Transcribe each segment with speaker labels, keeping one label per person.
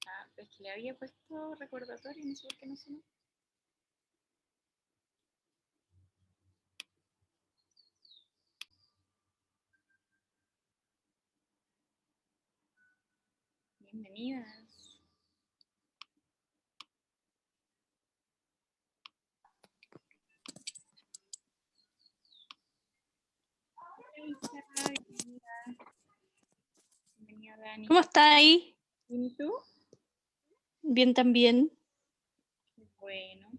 Speaker 1: Ah, es que le había puesto recordatorio y no sé por qué no sonó. Bienvenidas. Bienvenida. Bienvenida, Dani.
Speaker 2: ¿Cómo está ahí?
Speaker 1: ¿Y tú?
Speaker 2: Bien también.
Speaker 1: Bueno.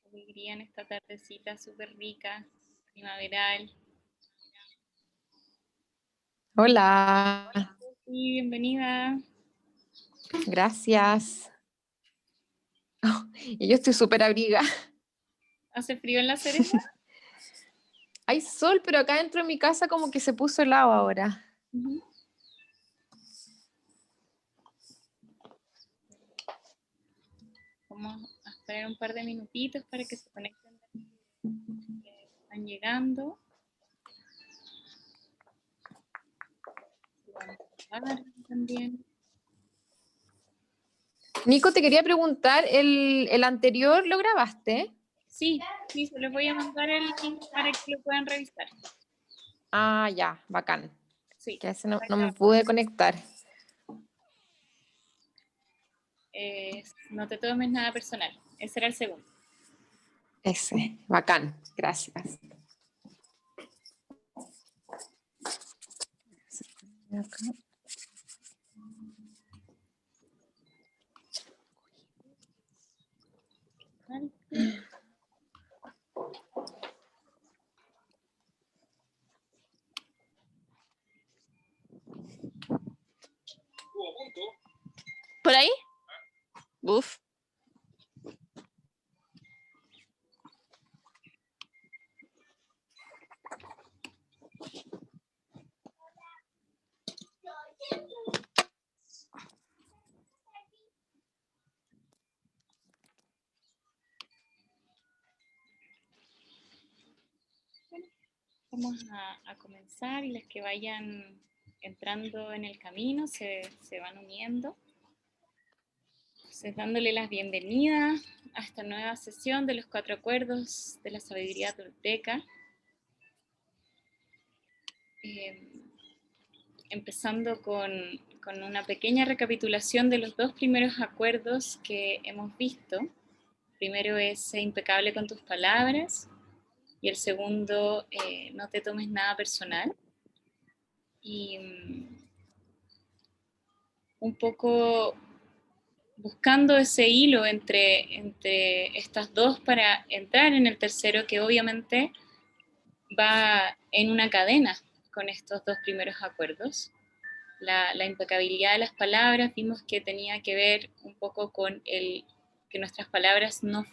Speaker 1: Alegría en esta tardecita súper rica, primaveral.
Speaker 3: Hola,
Speaker 1: Sí, bienvenida.
Speaker 3: gracias. Y yo estoy súper abrigada.
Speaker 1: ¿Hace frío en La Serena?
Speaker 3: Hay sol, pero acá dentro de mi casa como que se puso helado ahora.
Speaker 1: Uh-huh. Vamos a esperar un par de minutitos para que se conecten que están llegando. Vamos a grabar también.
Speaker 3: Nico, te quería preguntar, ¿el anterior lo grabaste?
Speaker 1: Sí, se les voy a mandar el link para que lo puedan revisar.
Speaker 3: Ah, ya, bacán.
Speaker 1: Sí.
Speaker 3: Que a ese no me pude conectar.
Speaker 1: No te tomes nada personal. Ese era el segundo.
Speaker 3: Ese, bacán, gracias. Acá.
Speaker 2: ¿Por ahí? Uf.
Speaker 1: Vamos a comenzar y las que vayan entrando en el camino se van uniendo. Entonces, dándole las bienvenidas a esta nueva sesión de los 4 acuerdos de la sabiduría tolteca. Empezando con una pequeña recapitulación de los 2 primeros acuerdos que hemos visto. Primero es ser impecable con tus palabras y el segundo, no te tomes nada personal. Y un poco buscando ese hilo entre estas dos para entrar en el tercero, que obviamente va en una cadena con estos 2 primeros acuerdos. La impecabilidad de las palabras, vimos que tenía que ver un poco con que nuestras palabras no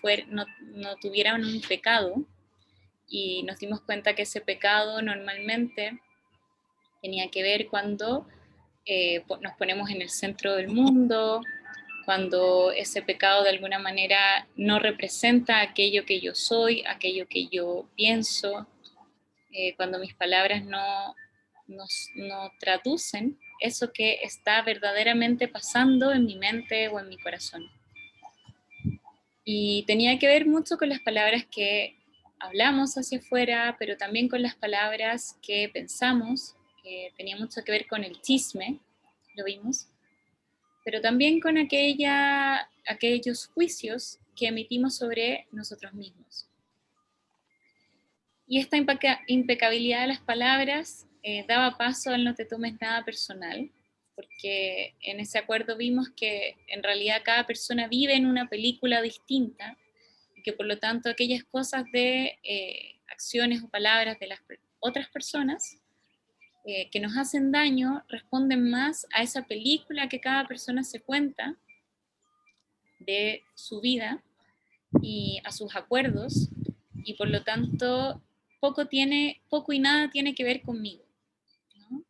Speaker 1: tuvieran un pecado, y nos dimos cuenta que ese pecado normalmente tenía que ver cuando nos ponemos en el centro del mundo, cuando ese pecado de alguna manera no representa aquello que yo soy, aquello que yo pienso, cuando mis palabras no traducen eso que está verdaderamente pasando en mi mente o en mi corazón. Y tenía que ver mucho con las palabras que hablamos hacia afuera, pero también con las palabras que pensamos, que tenía mucho que ver con el chisme, lo vimos, pero también con aquellos juicios que emitimos sobre nosotros mismos. Y esta impecabilidad de las palabras daba paso al no te tomes nada personal, porque en ese acuerdo vimos que en realidad cada persona vive en una película distinta, y que por lo tanto aquellas cosas de acciones o palabras de las otras personas que nos hacen daño responden más a esa película que cada persona se cuenta de su vida y a sus acuerdos, y por lo tanto poco y nada tiene que ver conmigo, ¿no?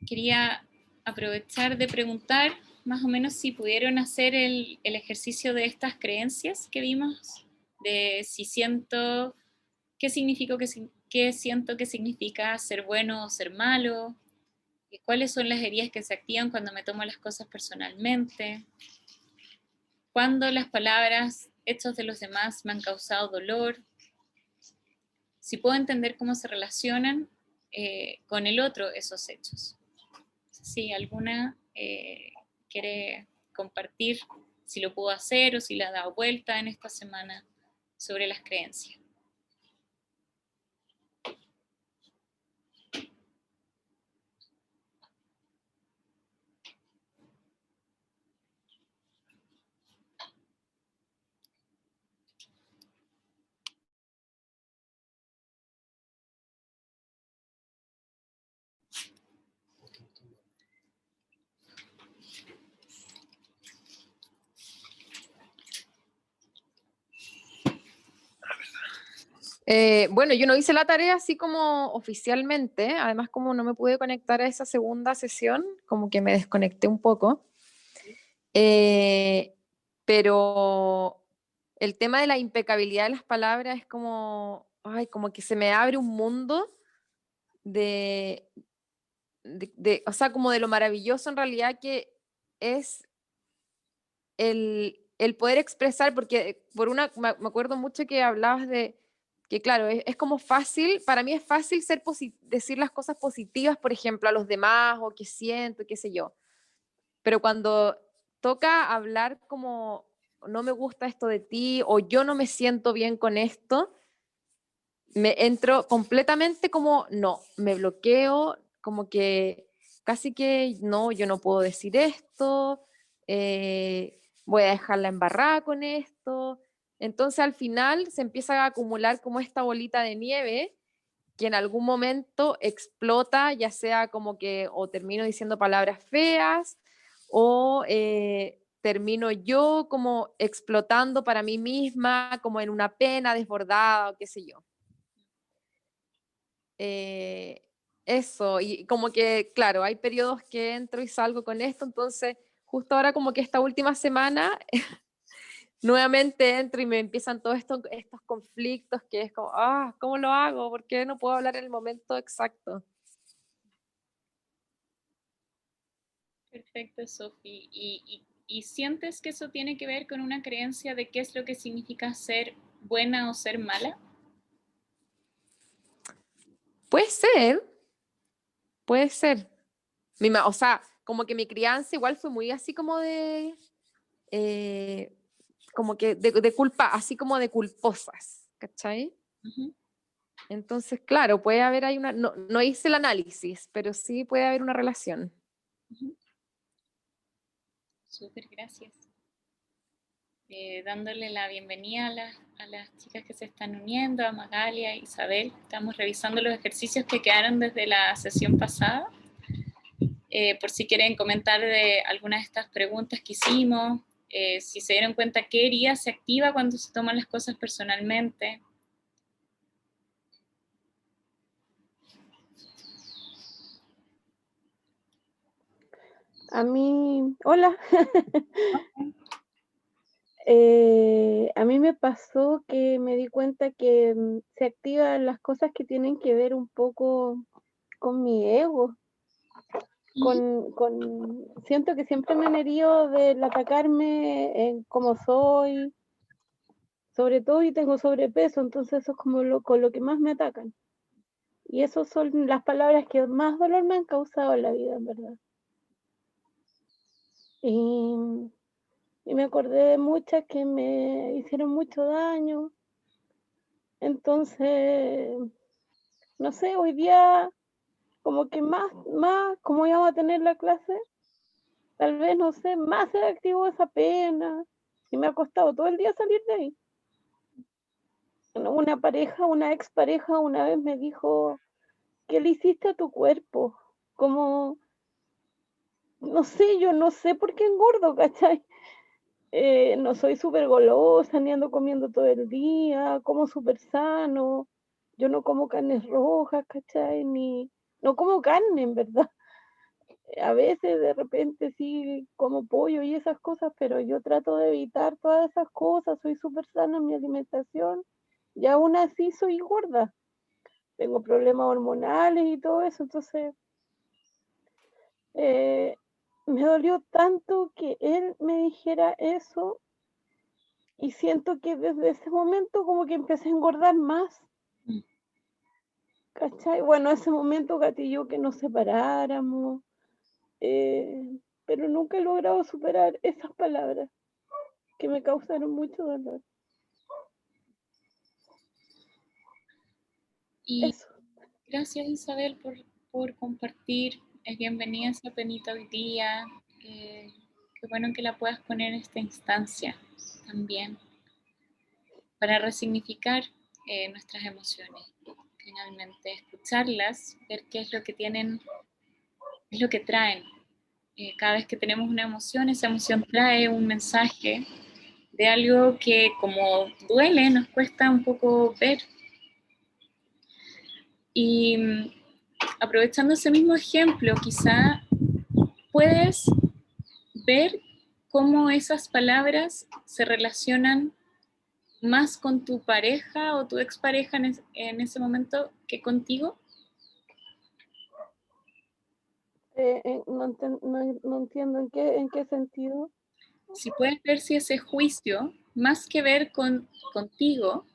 Speaker 1: Quería aprovechar de preguntar más o menos si pudieron hacer el ejercicio de estas creencias que vimos, de si siento, qué siento que significa ser bueno o ser malo, ¿Cuáles son las heridas que se activan cuando me tomo las cosas personalmente? ¿Cuándo las palabras, hechos de los demás me han causado dolor? Si puedo entender cómo se relacionan con el otro esos hechos. Si alguna quiere compartir si lo pudo hacer o si le ha dado vuelta en esta semana sobre las creencias.
Speaker 3: Bueno, yo no hice la tarea así como oficialmente, además como no me pude conectar a esa segunda sesión, como que me desconecté un poco. Pero el tema de la impecabilidad de las palabras es como, ay, como que se me abre un mundo o sea, como de lo maravilloso en realidad que es el poder expresar, porque me acuerdo mucho que hablabas de que, claro, es como fácil, para mí es fácil decir las cosas positivas, por ejemplo, a los demás, o que siento, qué sé yo, pero cuando toca hablar como, no me gusta esto de ti, o yo no me siento bien con esto, me entro completamente como, no, me bloqueo, como que casi que, no, yo no puedo decir esto, voy a dejarla embarrada con esto. Entonces al final se empieza a acumular como esta bolita de nieve que en algún momento explota, ya sea como que o termino diciendo palabras feas o termino yo como explotando para mí misma, como en una pena desbordada o qué sé yo. Eso, y como que, claro, hay periodos que entro y salgo con esto, entonces justo ahora como que esta última semana nuevamente entro y me empiezan todos estos conflictos que es como, ¿cómo lo hago? ¿Por qué no puedo hablar en el momento exacto?
Speaker 1: Perfecto, Sofi. ¿Y sientes que eso tiene que ver con una creencia de qué es lo que significa ser buena o ser mala?
Speaker 3: Puede ser, puede ser. O sea, como que mi crianza igual fue muy así como como que de culpa, así como de culposas, ¿cachai?
Speaker 1: Uh-huh.
Speaker 3: Entonces, claro, puede haber ahí no hice el análisis, pero sí puede haber una relación.
Speaker 1: Uh-huh. Súper, gracias. Dándole la bienvenida a las chicas que se están uniendo, a Magalia, a Isabel. Estamos revisando los ejercicios que quedaron desde la sesión pasada. Por si quieren comentar de algunas de estas preguntas que hicimos, si se dieron cuenta qué herida se activa cuando se toman las cosas personalmente.
Speaker 4: A mí, hola. A mí me pasó que me di cuenta que se activan las cosas que tienen que ver un poco con mi ego. Siento que siempre me han herido del atacarme en cómo soy, sobre todo, y tengo sobrepeso, entonces eso es como con lo que más me atacan. Y esas son las palabras que más dolor me han causado en la vida, en verdad. Y me acordé de muchas que me hicieron mucho daño. Entonces, no sé, hoy día como que más, como íbamos a tener la clase, tal vez, no sé, más se activó esa pena y me ha costado todo el día salir de ahí. Una expareja una vez me dijo, ¿qué le hiciste a tu cuerpo? Como, no sé, yo no sé por qué engordo, ¿cachai? No soy súper golosa, ni ando comiendo todo el día, como súper sano, yo no como carnes rojas, ¿cachai? No como carne, en verdad. A veces de repente sí como pollo y esas cosas, pero yo trato de evitar todas esas cosas, soy súper sana en mi alimentación y aún así soy gorda. Tengo problemas hormonales y todo eso, entonces me dolió tanto que él me dijera eso y siento que desde ese momento como que empecé a engordar más,
Speaker 1: Mm.
Speaker 4: ¿cachai? Bueno, ese momento gatilló que nos separáramos, pero nunca he logrado superar esas palabras que me causaron mucho dolor.
Speaker 1: Y
Speaker 4: Eso.
Speaker 1: gracias, Isabel, por compartir. Es bienvenida esa penita hoy día. Qué bueno que la puedas poner en esta instancia también para resignificar nuestras emociones. Finalmente, escucharlas, ver qué es lo que tienen, qué es lo que traen. Cada vez que tenemos una emoción, esa emoción trae un mensaje de algo que, como duele, nos cuesta un poco ver. Y aprovechando ese mismo ejemplo, quizá puedes ver cómo esas palabras se relacionan más con tu pareja o tu expareja en ese momento que contigo.
Speaker 4: No entiendo en qué sentido.
Speaker 1: Si puedes ver si ese juicio, más que ver contigo,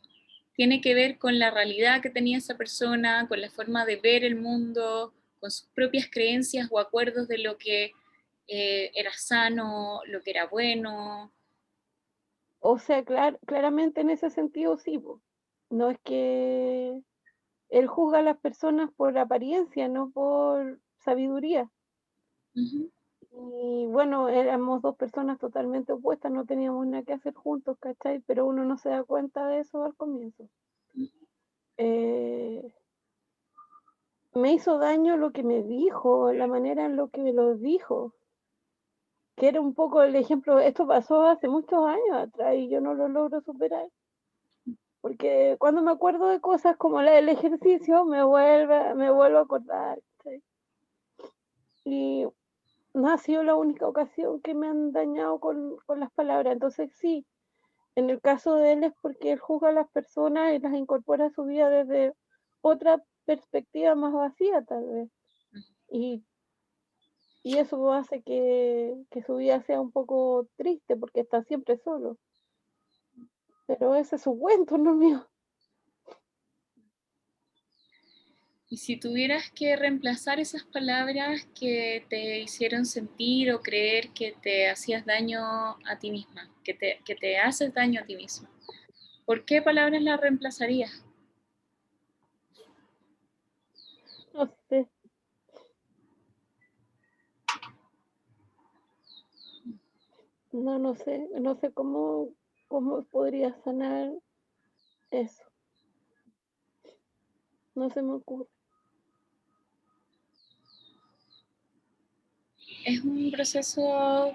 Speaker 1: tiene que ver con la realidad que tenía esa persona, con la forma de ver el mundo, con sus propias creencias o acuerdos de lo que era sano, lo que era bueno.
Speaker 4: O sea, claramente en ese sentido sí, po. No es que él juzga a las personas por apariencia, no por sabiduría.
Speaker 1: Uh-huh.
Speaker 4: Y bueno, éramos dos personas totalmente opuestas, no teníamos nada que hacer juntos, ¿cachai? Pero uno no se da cuenta de eso al comienzo. Eh, Me hizo daño lo que me dijo, la manera en lo que me lo dijo, que era un poco el ejemplo, esto pasó hace muchos años atrás y yo no lo logro superar. Porque cuando me acuerdo de cosas como la del ejercicio, me vuelvo a acordar, ¿cachai? Y no ha sido la única ocasión que me han dañado con las palabras. Entonces sí, en el caso de él es porque él juzga a las personas y las incorpora a su vida desde otra perspectiva más vacía, tal vez. Y, y eso hace que su vida sea un poco triste porque está siempre solo. Pero ese es su cuento, no mío.
Speaker 1: Y si tuvieras que reemplazar esas palabras que te hicieron sentir o creer que te hacías daño a ti misma, que te haces daño a ti misma, ¿por qué palabras las reemplazarías?
Speaker 4: No sé. No sé. No sé cómo podría sanar eso. No se me ocurre.
Speaker 1: Es un proceso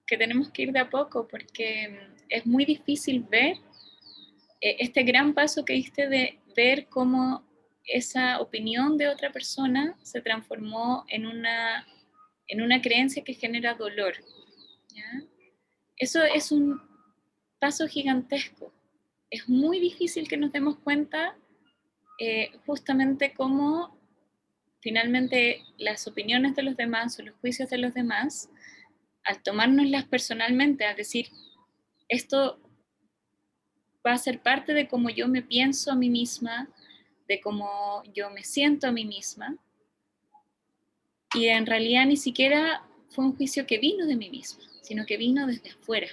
Speaker 1: que tenemos que ir de a poco porque es muy difícil ver este gran paso que diste de ver cómo esa opinión de otra persona se transformó en una creencia que genera dolor. ¿Ya? Eso es un paso gigantesco. Es muy difícil que nos demos cuenta justamente cómo finalmente las opiniones de los demás o los juicios de los demás, al tomárnoslas personalmente, al decir, esto va a ser parte de cómo yo me pienso a mí misma, de cómo yo me siento a mí misma, y en realidad ni siquiera fue un juicio que vino de mí misma, sino que vino desde afuera.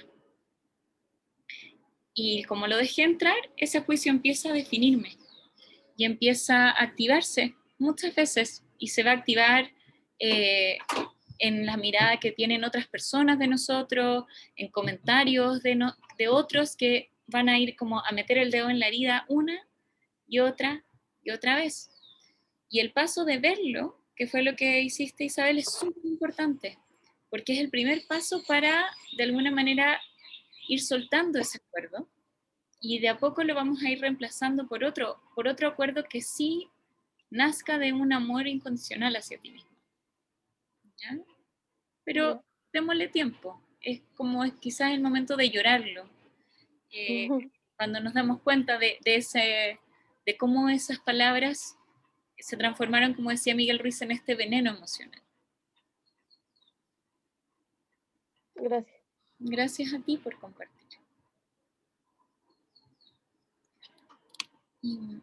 Speaker 1: Y como lo dejé entrar, ese juicio empieza a definirme y empieza a activarse muchas veces y se va a activar en la mirada que tienen otras personas de nosotros, en comentarios de otros que van a ir como a meter el dedo en la herida una y otra vez. Y el paso de verlo, que fue lo que hiciste, Isabel, es súper importante, porque es el primer paso para, de alguna manera, ir soltando ese acuerdo y de a poco lo vamos a ir reemplazando por otro acuerdo que sí nazca de un amor incondicional hacia ti mismo. ¿Ya? Pero démosle tiempo, es como es quizás el momento de llorarlo, cuando nos damos cuenta de cómo esas palabras se transformaron, como decía Miguel Ruiz, en este veneno emocional.
Speaker 4: Gracias.
Speaker 1: Gracias a ti por compartir. Y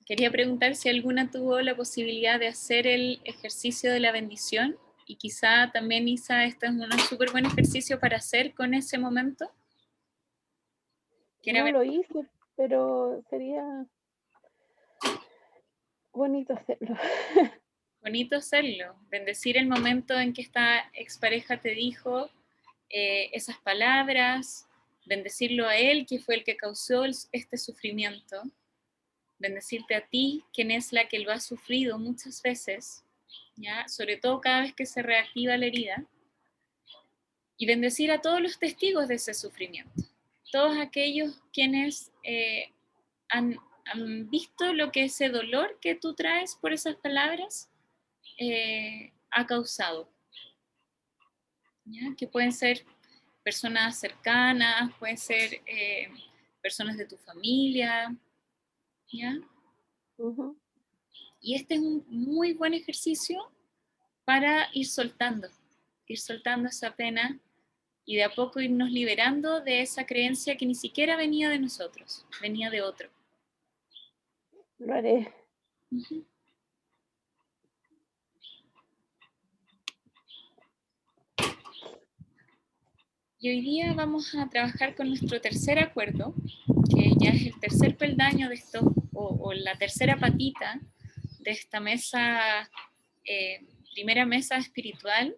Speaker 1: quería preguntar si alguna tuvo la posibilidad de hacer el ejercicio de la bendición, y quizá también, Isa, este es un súper buen ejercicio para hacer con ese momento.
Speaker 4: No lo hice, pero sería bonito hacerlo.
Speaker 1: Bonito hacerlo, bendecir el momento en que esta expareja te dijo esas palabras, bendecirlo a él, que fue el que causó este sufrimiento, bendecirte a ti, quien es la que lo ha sufrido muchas veces, ¿ya? Sobre todo cada vez que se reactiva la herida, y bendecir a todos los testigos de ese sufrimiento, todos aquellos quienes han visto lo que ese dolor que tú traes por esas palabras ha causado, ¿ya? Que pueden ser personas cercanas, pueden ser personas de tu familia, ¿ya?
Speaker 4: Uh-huh.
Speaker 1: Y este es un muy buen ejercicio para ir soltando esa pena y de a poco irnos liberando de esa creencia que ni siquiera venía de nosotros, venía de otro.
Speaker 4: Lo haré.
Speaker 1: Uh-huh. Y hoy día vamos a trabajar con nuestro tercer acuerdo, que ya es el tercer peldaño de esto, o la tercera patita de esta mesa, primera mesa espiritual,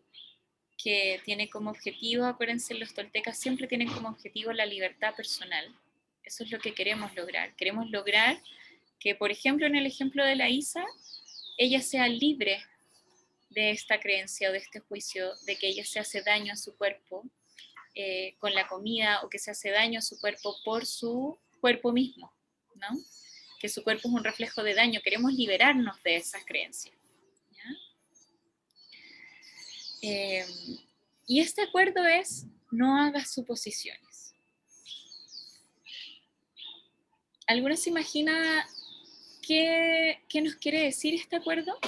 Speaker 1: que tiene como objetivo, acuérdense, los toltecas siempre tienen como objetivo la libertad personal. Eso es lo que queremos lograr. Queremos lograr que, por ejemplo, en el ejemplo de la Isa, ella sea libre de esta creencia o de este juicio de que ella se hace daño a su cuerpo con la comida, o que se hace daño a su cuerpo por su cuerpo mismo, ¿no? Que su cuerpo es un reflejo de daño. Queremos liberarnos de esas creencias, ¿ya? Y este acuerdo es: no hagas suposiciones. ¿Alguna se imagina qué nos quiere decir este acuerdo?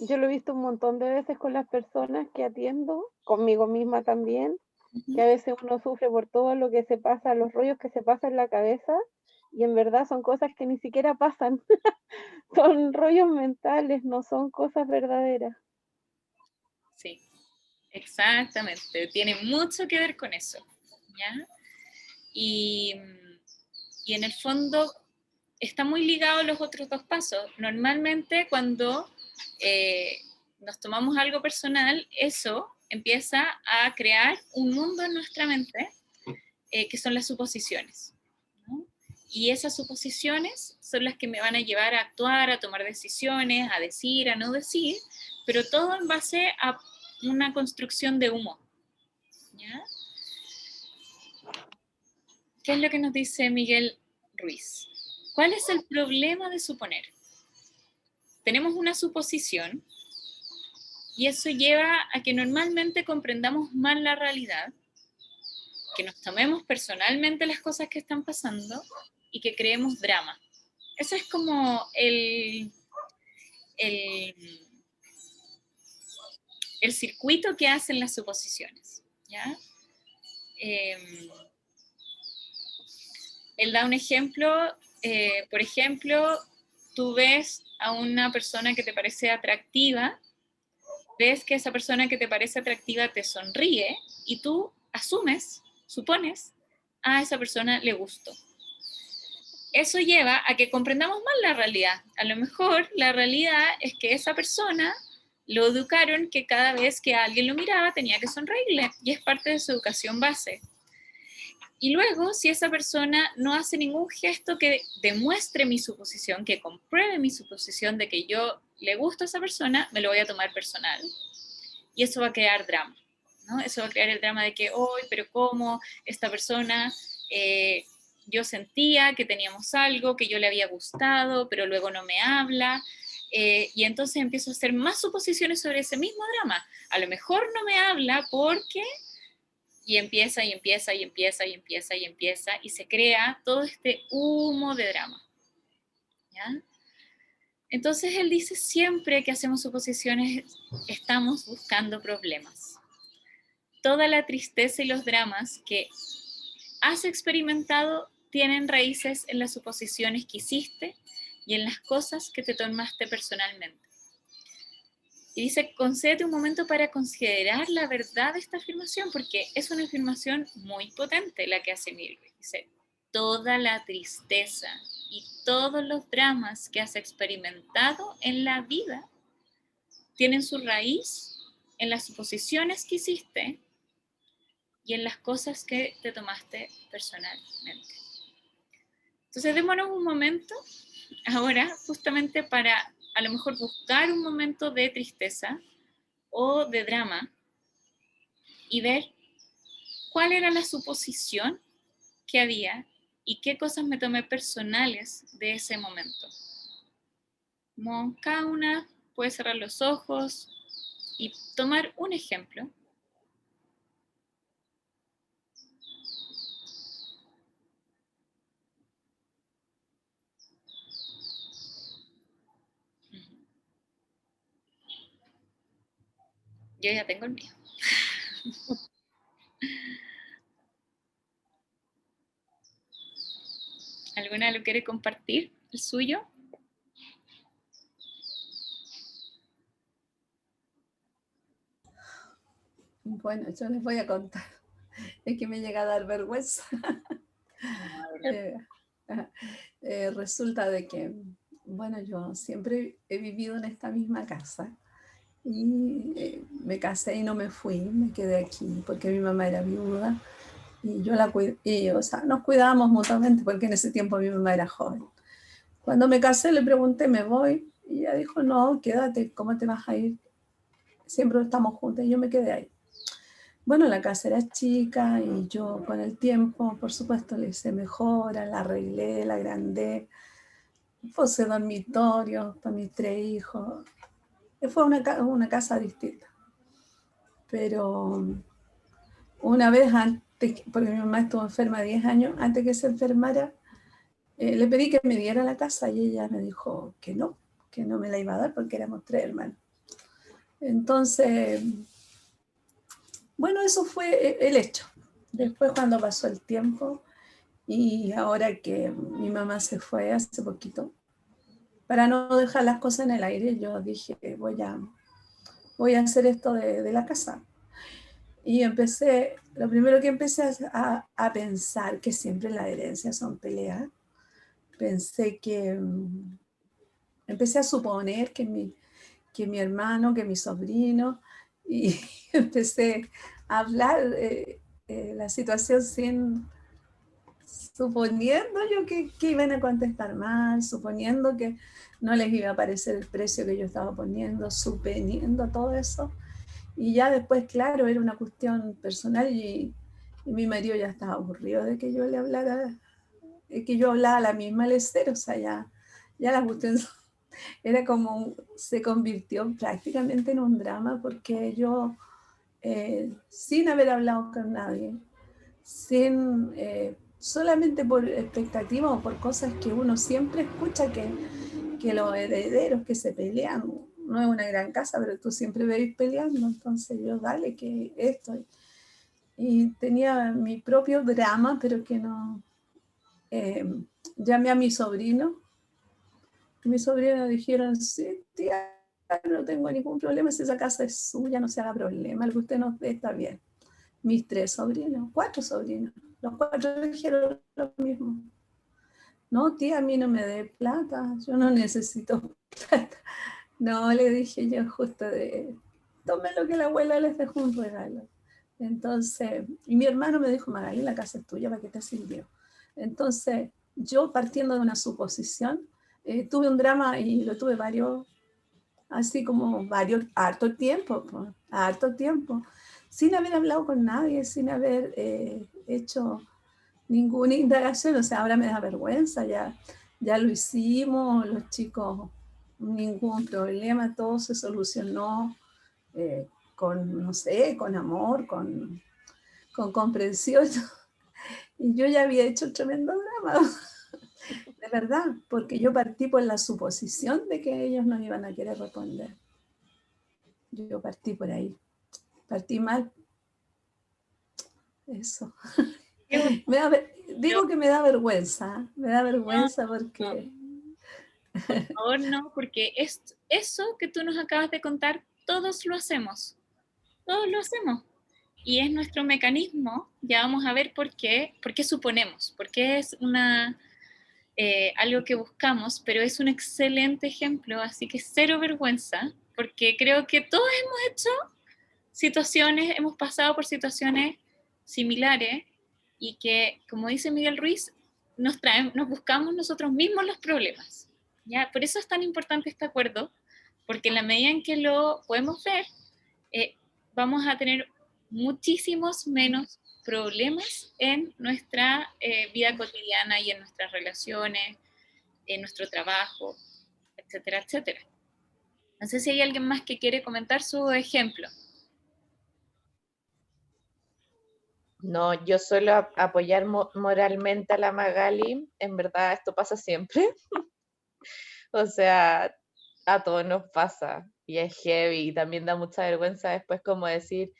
Speaker 4: Yo lo he visto un montón de veces con las personas que atiendo, conmigo misma también, que a veces uno sufre por todo lo que se pasa, los rollos que se pasan en la cabeza, y en verdad son cosas que ni siquiera pasan. Son rollos mentales, no son cosas verdaderas.
Speaker 1: Sí, exactamente. Tiene mucho que ver con eso, ¿ya? Y en el fondo está muy ligado a los otros dos pasos. Normalmente cuando nos tomamos algo personal, eso empieza a crear un mundo en nuestra mente que son las suposiciones, ¿no? Y esas suposiciones son las que me van a llevar a actuar, a tomar decisiones, a decir, a no decir, pero todo en base a una construcción de humo, ¿ya? ¿Qué es lo que nos dice Miguel Ruiz? ¿Cuál es el problema de suponer? Tenemos una suposición y eso lleva a que normalmente comprendamos mal la realidad, que nos tomemos personalmente las cosas que están pasando y que creemos drama. Eso es como el circuito que hacen las suposiciones, ¿ya? Él da un ejemplo, por ejemplo, tú ves a una persona que te parece atractiva, ves que esa persona que te parece atractiva te sonríe y tú asumes, supones, a esa persona le gustó. Eso lleva a que comprendamos mal la realidad. A lo mejor la realidad es que esa persona lo educaron que cada vez que alguien lo miraba tenía que sonreírle, y es parte de su educación base. Y luego, si esa persona no hace ningún gesto que demuestre mi suposición, que compruebe mi suposición de que yo le gusto a esa persona, me lo voy a tomar personal. Y eso va a crear drama, ¿no? Eso va a crear el drama de que, hoy, pero ¿cómo esta persona, yo sentía que teníamos algo, que yo le había gustado, pero luego no me habla? Y entonces empiezo a hacer más suposiciones sobre ese mismo drama. A lo mejor no me habla porque... Y empieza, y empieza, y empieza, y empieza, y empieza, y se crea todo este humo de drama. ¿Ya? Entonces él dice, siempre que hacemos suposiciones estamos buscando problemas. Toda la tristeza y los dramas que has experimentado tienen raíces en las suposiciones que hiciste y en las cosas que te tomaste personalmente. Y dice, concédete un momento para considerar la verdad de esta afirmación, porque es una afirmación muy potente la que hace Milgram. Dice, toda la tristeza y todos los dramas que has experimentado en la vida tienen su raíz en las suposiciones que hiciste y en las cosas que te tomaste personalmente. Entonces démonos un momento ahora justamente para a lo mejor buscar un momento de tristeza o de drama y ver cuál era la suposición que había y qué cosas me tomé personales de ese momento. Como cada una puede cerrar los ojos y tomar un ejemplo. Yo ya tengo el mío. ¿Alguna lo quiere compartir? ¿El suyo?
Speaker 5: Bueno, yo les voy a contar. Es que me llega a dar vergüenza. Resulta de que, bueno, yo siempre he vivido en esta misma casa y me casé y no me fui, me quedé aquí porque mi mamá era viuda y yo la cuidé, o sea, nos cuidábamos mutuamente porque en ese tiempo mi mamá era joven. Cuando me casé le pregunté, ¿me voy? Y ella dijo, no, quédate, ¿cómo te vas a ir? Siempre estamos juntas y yo me quedé ahí. Bueno, la casa era chica y yo con el tiempo, por supuesto, le hice mejoras, la arreglé, la agrandé, puse dormitorios para mis 3 hijos. Fue una casa distinta. Pero una vez antes, porque mi mamá estuvo enferma 10 años, antes que se enfermara, le pedí que me diera la casa y ella me dijo que no me la iba a dar porque éramos 3 hermanos. Entonces, bueno, eso fue el hecho. Después cuando pasó el tiempo y ahora que mi mamá se fue hace poquito, para no dejar las cosas en el aire, yo dije, voy a hacer esto de la casa. Y lo primero que empecé a pensar, que siempre las herencias son peleas, empecé a suponer que mi hermano, que mi sobrino, y empecé a hablar la situación suponiendo yo que iban a contestar mal, suponiendo que no les iba a parecer el precio que yo estaba poniendo, suponiendo todo eso. Y ya después, claro, era una cuestión personal y mi marido ya estaba aburrido de que yo le hablara, que yo hablaba la misma lecera, o sea, ya la cuestión era como, se convirtió prácticamente en un drama porque yo, sin haber hablado con nadie, solamente por expectativas o por cosas que uno siempre escucha que los herederos que se pelean, no es una gran casa, pero tú siempre veis peleando, entonces yo dale que esto. Y tenía mi propio drama, pero que no... llamé a mi sobrino, y mis sobrinos dijeron, sí, tía, no tengo ningún problema, si esa casa es suya, no se haga problema, el que usted nos dé está bien. Mis 4 sobrinos, los 4 dijeron lo mismo. No, tía, a mí no me dé plata, yo no necesito plata. No, le dije yo justo tomen lo que la abuela les dejó un regalo. Entonces, y mi hermano me dijo, Magali, la casa es tuya, ¿para qué te sirvió? Entonces, yo partiendo de una suposición, tuve un drama y lo tuve harto tiempo, sin haber hablado con nadie, sin haber hecho ninguna indagación, o sea, ahora me da vergüenza, ya lo hicimos, los chicos, ningún problema, todo se solucionó con, no sé, con amor, con comprensión. Y yo ya había hecho un tremendo drama, de verdad, porque yo partí por la suposición de que ellos no iban a querer responder. Yo partí por ahí, partí mal. Eso. Digo que me da vergüenza porque...
Speaker 1: Por favor, no, porque eso que tú nos acabas de contar, todos lo hacemos. Todos lo hacemos. Y es nuestro mecanismo, ya vamos a ver por qué suponemos, porque es algo que buscamos, pero es un excelente ejemplo, así que cero vergüenza, porque creo que todos hemos hecho situaciones, hemos pasado por situaciones similares y que, como dice Miguel Ruiz, nos buscamos nosotros mismos los problemas. ¿Ya? Por eso es tan importante este acuerdo, porque en la medida en que lo podemos ver, vamos a tener muchísimos menos problemas en nuestra vida cotidiana y en nuestras relaciones, en nuestro trabajo, etcétera, etcétera. No sé si hay alguien más que quiere comentar su ejemplo.
Speaker 6: No, yo suelo apoyar moralmente a la Magali. En verdad, esto pasa siempre. O sea, a todos nos pasa. Y es heavy. Y también da mucha vergüenza después como decir,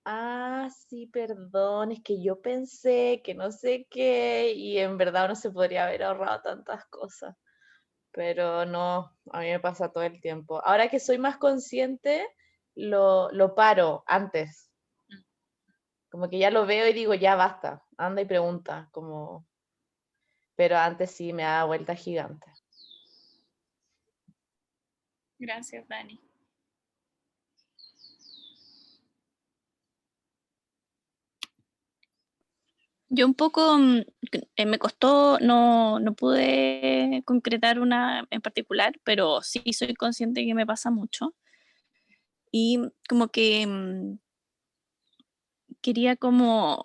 Speaker 6: ah, sí, perdón, es que yo pensé que no sé qué. Y en verdad uno se podría haber ahorrado tantas cosas. Pero no, a mí me pasa todo el tiempo. Ahora que soy más consciente, lo paro antes. Como que ya lo veo y digo, ya basta, anda y pregunta, como... Pero antes sí me da vuelta gigante.
Speaker 1: Gracias, Dani.
Speaker 2: Yo un poco me costó, no pude concretar una en particular, pero sí soy consciente que me pasa mucho. Y como que quería como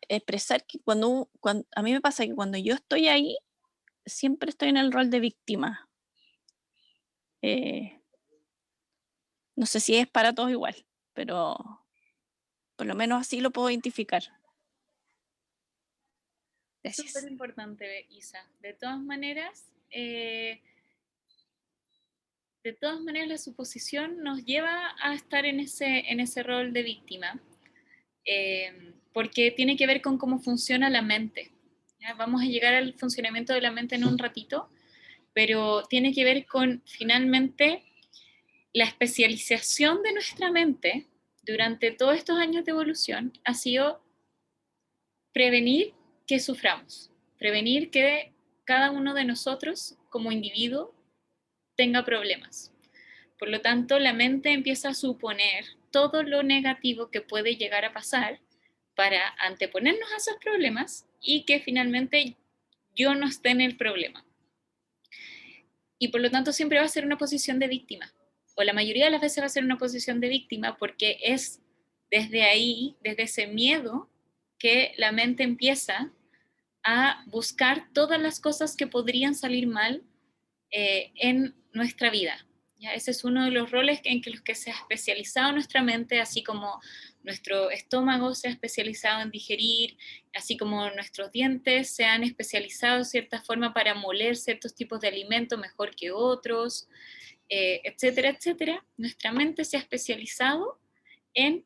Speaker 2: expresar que cuando a mí me pasa que cuando yo estoy ahí, siempre estoy en el rol de víctima. No sé si es para todos igual, pero por lo menos así lo puedo identificar.
Speaker 1: Es súper importante, Isa. De todas maneras, la suposición nos lleva a estar en ese rol de víctima, porque tiene que ver con cómo funciona la mente. ¿Ya? Vamos a llegar al funcionamiento de la mente en un ratito, pero tiene que ver con, finalmente, la especialización de nuestra mente durante todos estos años de evolución ha sido prevenir que suframos, prevenir que cada uno de nosotros como individuo tenga problemas. Por lo tanto, la mente empieza a suponer todo lo negativo que puede llegar a pasar para anteponernos a esos problemas y que finalmente yo no esté en el problema. Y por lo tanto siempre va a ser una posición de víctima, o la mayoría de las veces va a ser una posición de víctima porque es desde ahí, desde ese miedo, que la mente empieza a buscar todas las cosas que podrían salir mal en nuestra vida. ¿Ya? Ese es uno de los roles en los que se ha especializado nuestra mente, así como nuestro estómago se ha especializado en digerir, así como nuestros dientes se han especializado de cierta forma para moler ciertos tipos de alimentos mejor que otros, etcétera, etcétera. Nuestra mente se ha especializado en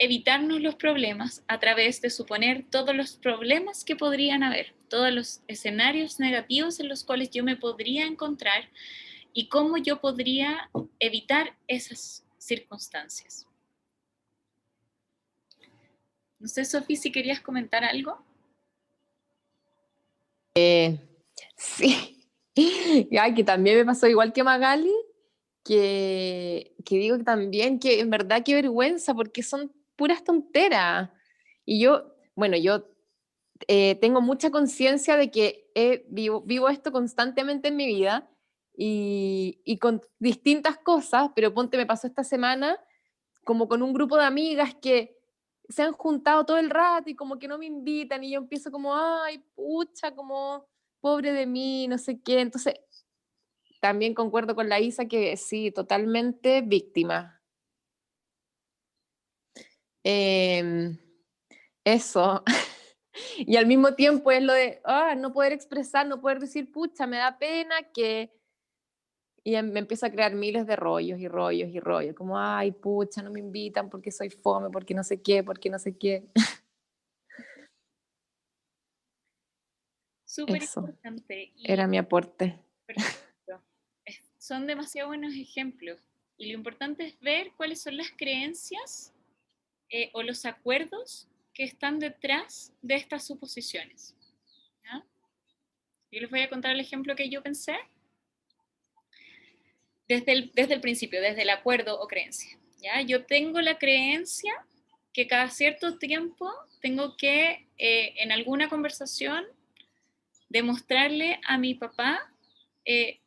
Speaker 1: evitarnos los problemas a través de suponer todos los problemas que podrían haber, todos los escenarios negativos en los cuales yo me podría encontrar y cómo yo podría evitar esas circunstancias. No sé, Sofi, si querías comentar algo.
Speaker 3: Sí, ya, que también me pasó igual que Magali, que digo que también que en verdad qué vergüenza, porque son puras tonteras. Y yo, bueno, yo tengo mucha conciencia de que vivo esto constantemente en mi vida y con distintas cosas, pero ponte, me pasó esta semana como con un grupo de amigas que se han juntado todo el rato y como que no me invitan y yo empiezo como, ay, pucha, como pobre de mí, no sé qué. Entonces, también concuerdo con la Isa que sí, totalmente víctima. Eso. Y al mismo tiempo es lo de no poder expresar, no poder decir, pucha, me da pena que... Y me empiezo a crear miles de rollos y rollos y rollos, como, ay, pucha, no me invitan porque soy fome, porque no sé qué, porque no sé qué.
Speaker 1: Súper
Speaker 3: Eso
Speaker 1: importante. Y
Speaker 3: era mi aporte.
Speaker 1: perfecto. Son demasiado buenos ejemplos. Y lo importante es ver cuáles son las creencias o los acuerdos que están detrás de estas suposiciones. ¿Ya? Yo les voy a contar el ejemplo que yo pensé desde el principio, desde el acuerdo o creencia. ¿Ya? Yo tengo la creencia que cada cierto tiempo tengo que, en alguna conversación, demostrarle a mi papá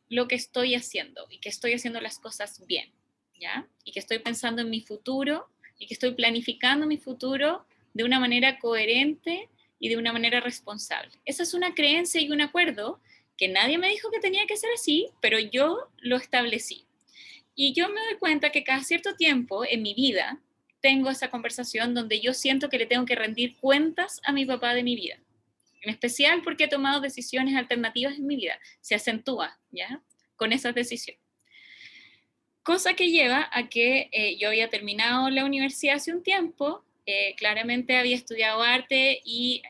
Speaker 1: lo que estoy haciendo y que estoy haciendo las cosas bien, ¿ya? Y que estoy pensando en mi futuro y que estoy planificando mi futuro de una manera coherente y de una manera responsable. Esa es una creencia y un acuerdo que nadie me dijo que tenía que ser así, pero yo lo establecí. Y yo me doy cuenta que cada cierto tiempo en mi vida tengo esa conversación donde yo siento que le tengo que rendir cuentas a mi papá de mi vida. En especial porque he tomado decisiones alternativas en mi vida. Se acentúa, ¿ya? Con esas decisiones. Cosa que lleva a que yo había terminado la universidad hace un tiempo, claramente había estudiado arte y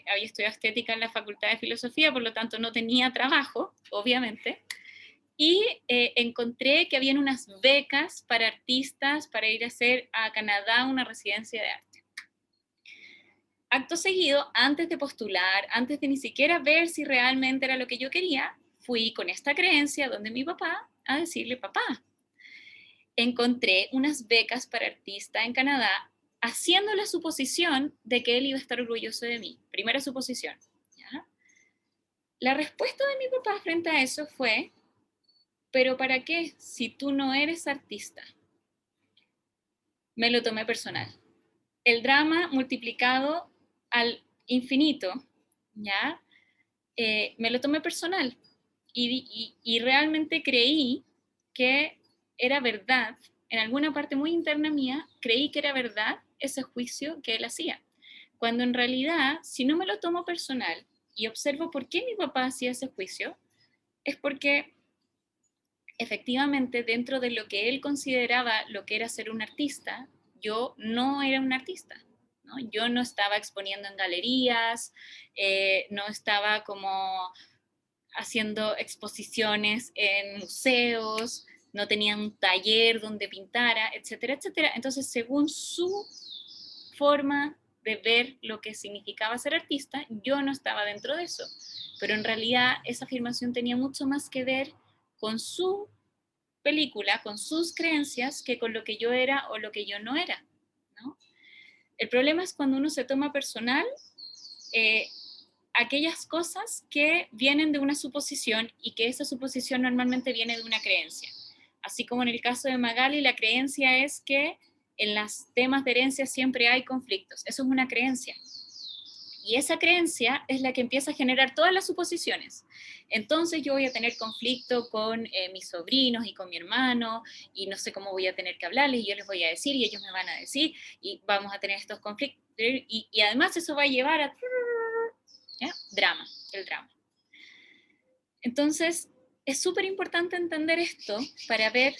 Speaker 1: había estudiado estética en la Facultad de Filosofía, por lo tanto no tenía trabajo, obviamente, y encontré que habían unas becas para artistas para ir a hacer a Canadá una residencia de arte. Acto seguido, antes de postular, antes de ni siquiera ver si realmente era lo que yo quería, fui con esta creencia donde mi papá a decirle, papá, encontré unas becas para artista en Canadá, haciendo la suposición de que él iba a estar orgulloso de mí. Primera suposición. ¿Ya? La respuesta de mi papá frente a eso fue, pero ¿para qué si tú no eres artista? Me lo tomé personal. El drama multiplicado al infinito, ¿ya? Me lo tomé personal y realmente creí que era verdad, en alguna parte muy interna mía, creí que era verdad ese juicio que él hacía. Cuando en realidad, si no me lo tomo personal y observo por qué mi papá hacía ese juicio, es porque efectivamente dentro de lo que él consideraba lo que era ser un artista, yo no era un artista. ¿No? Yo no estaba exponiendo en galerías, no estaba como haciendo exposiciones en museos, no tenía un taller donde pintara, etcétera, etcétera. Entonces, según su forma de ver lo que significaba ser artista, yo no estaba dentro de eso. Pero en realidad esa afirmación tenía mucho más que ver con su película, con sus creencias, que con lo que yo era o lo que yo no era, ¿no? El problema es cuando uno se toma personal aquellas cosas que vienen de una suposición y que esa suposición normalmente viene de una creencia. Así como en el caso de Magali, la creencia es que en los temas de herencia siempre hay conflictos. Eso es una creencia. Y esa creencia es la que empieza a generar todas las suposiciones. Entonces yo voy a tener conflicto con mis sobrinos y con mi hermano, y no sé cómo voy a tener que hablarles, y yo les voy a decir, y ellos me van a decir, y vamos a tener estos conflictos. Y además eso va a llevar a... ¿ya? Drama, el drama. Entonces, es súper importante entender esto para ver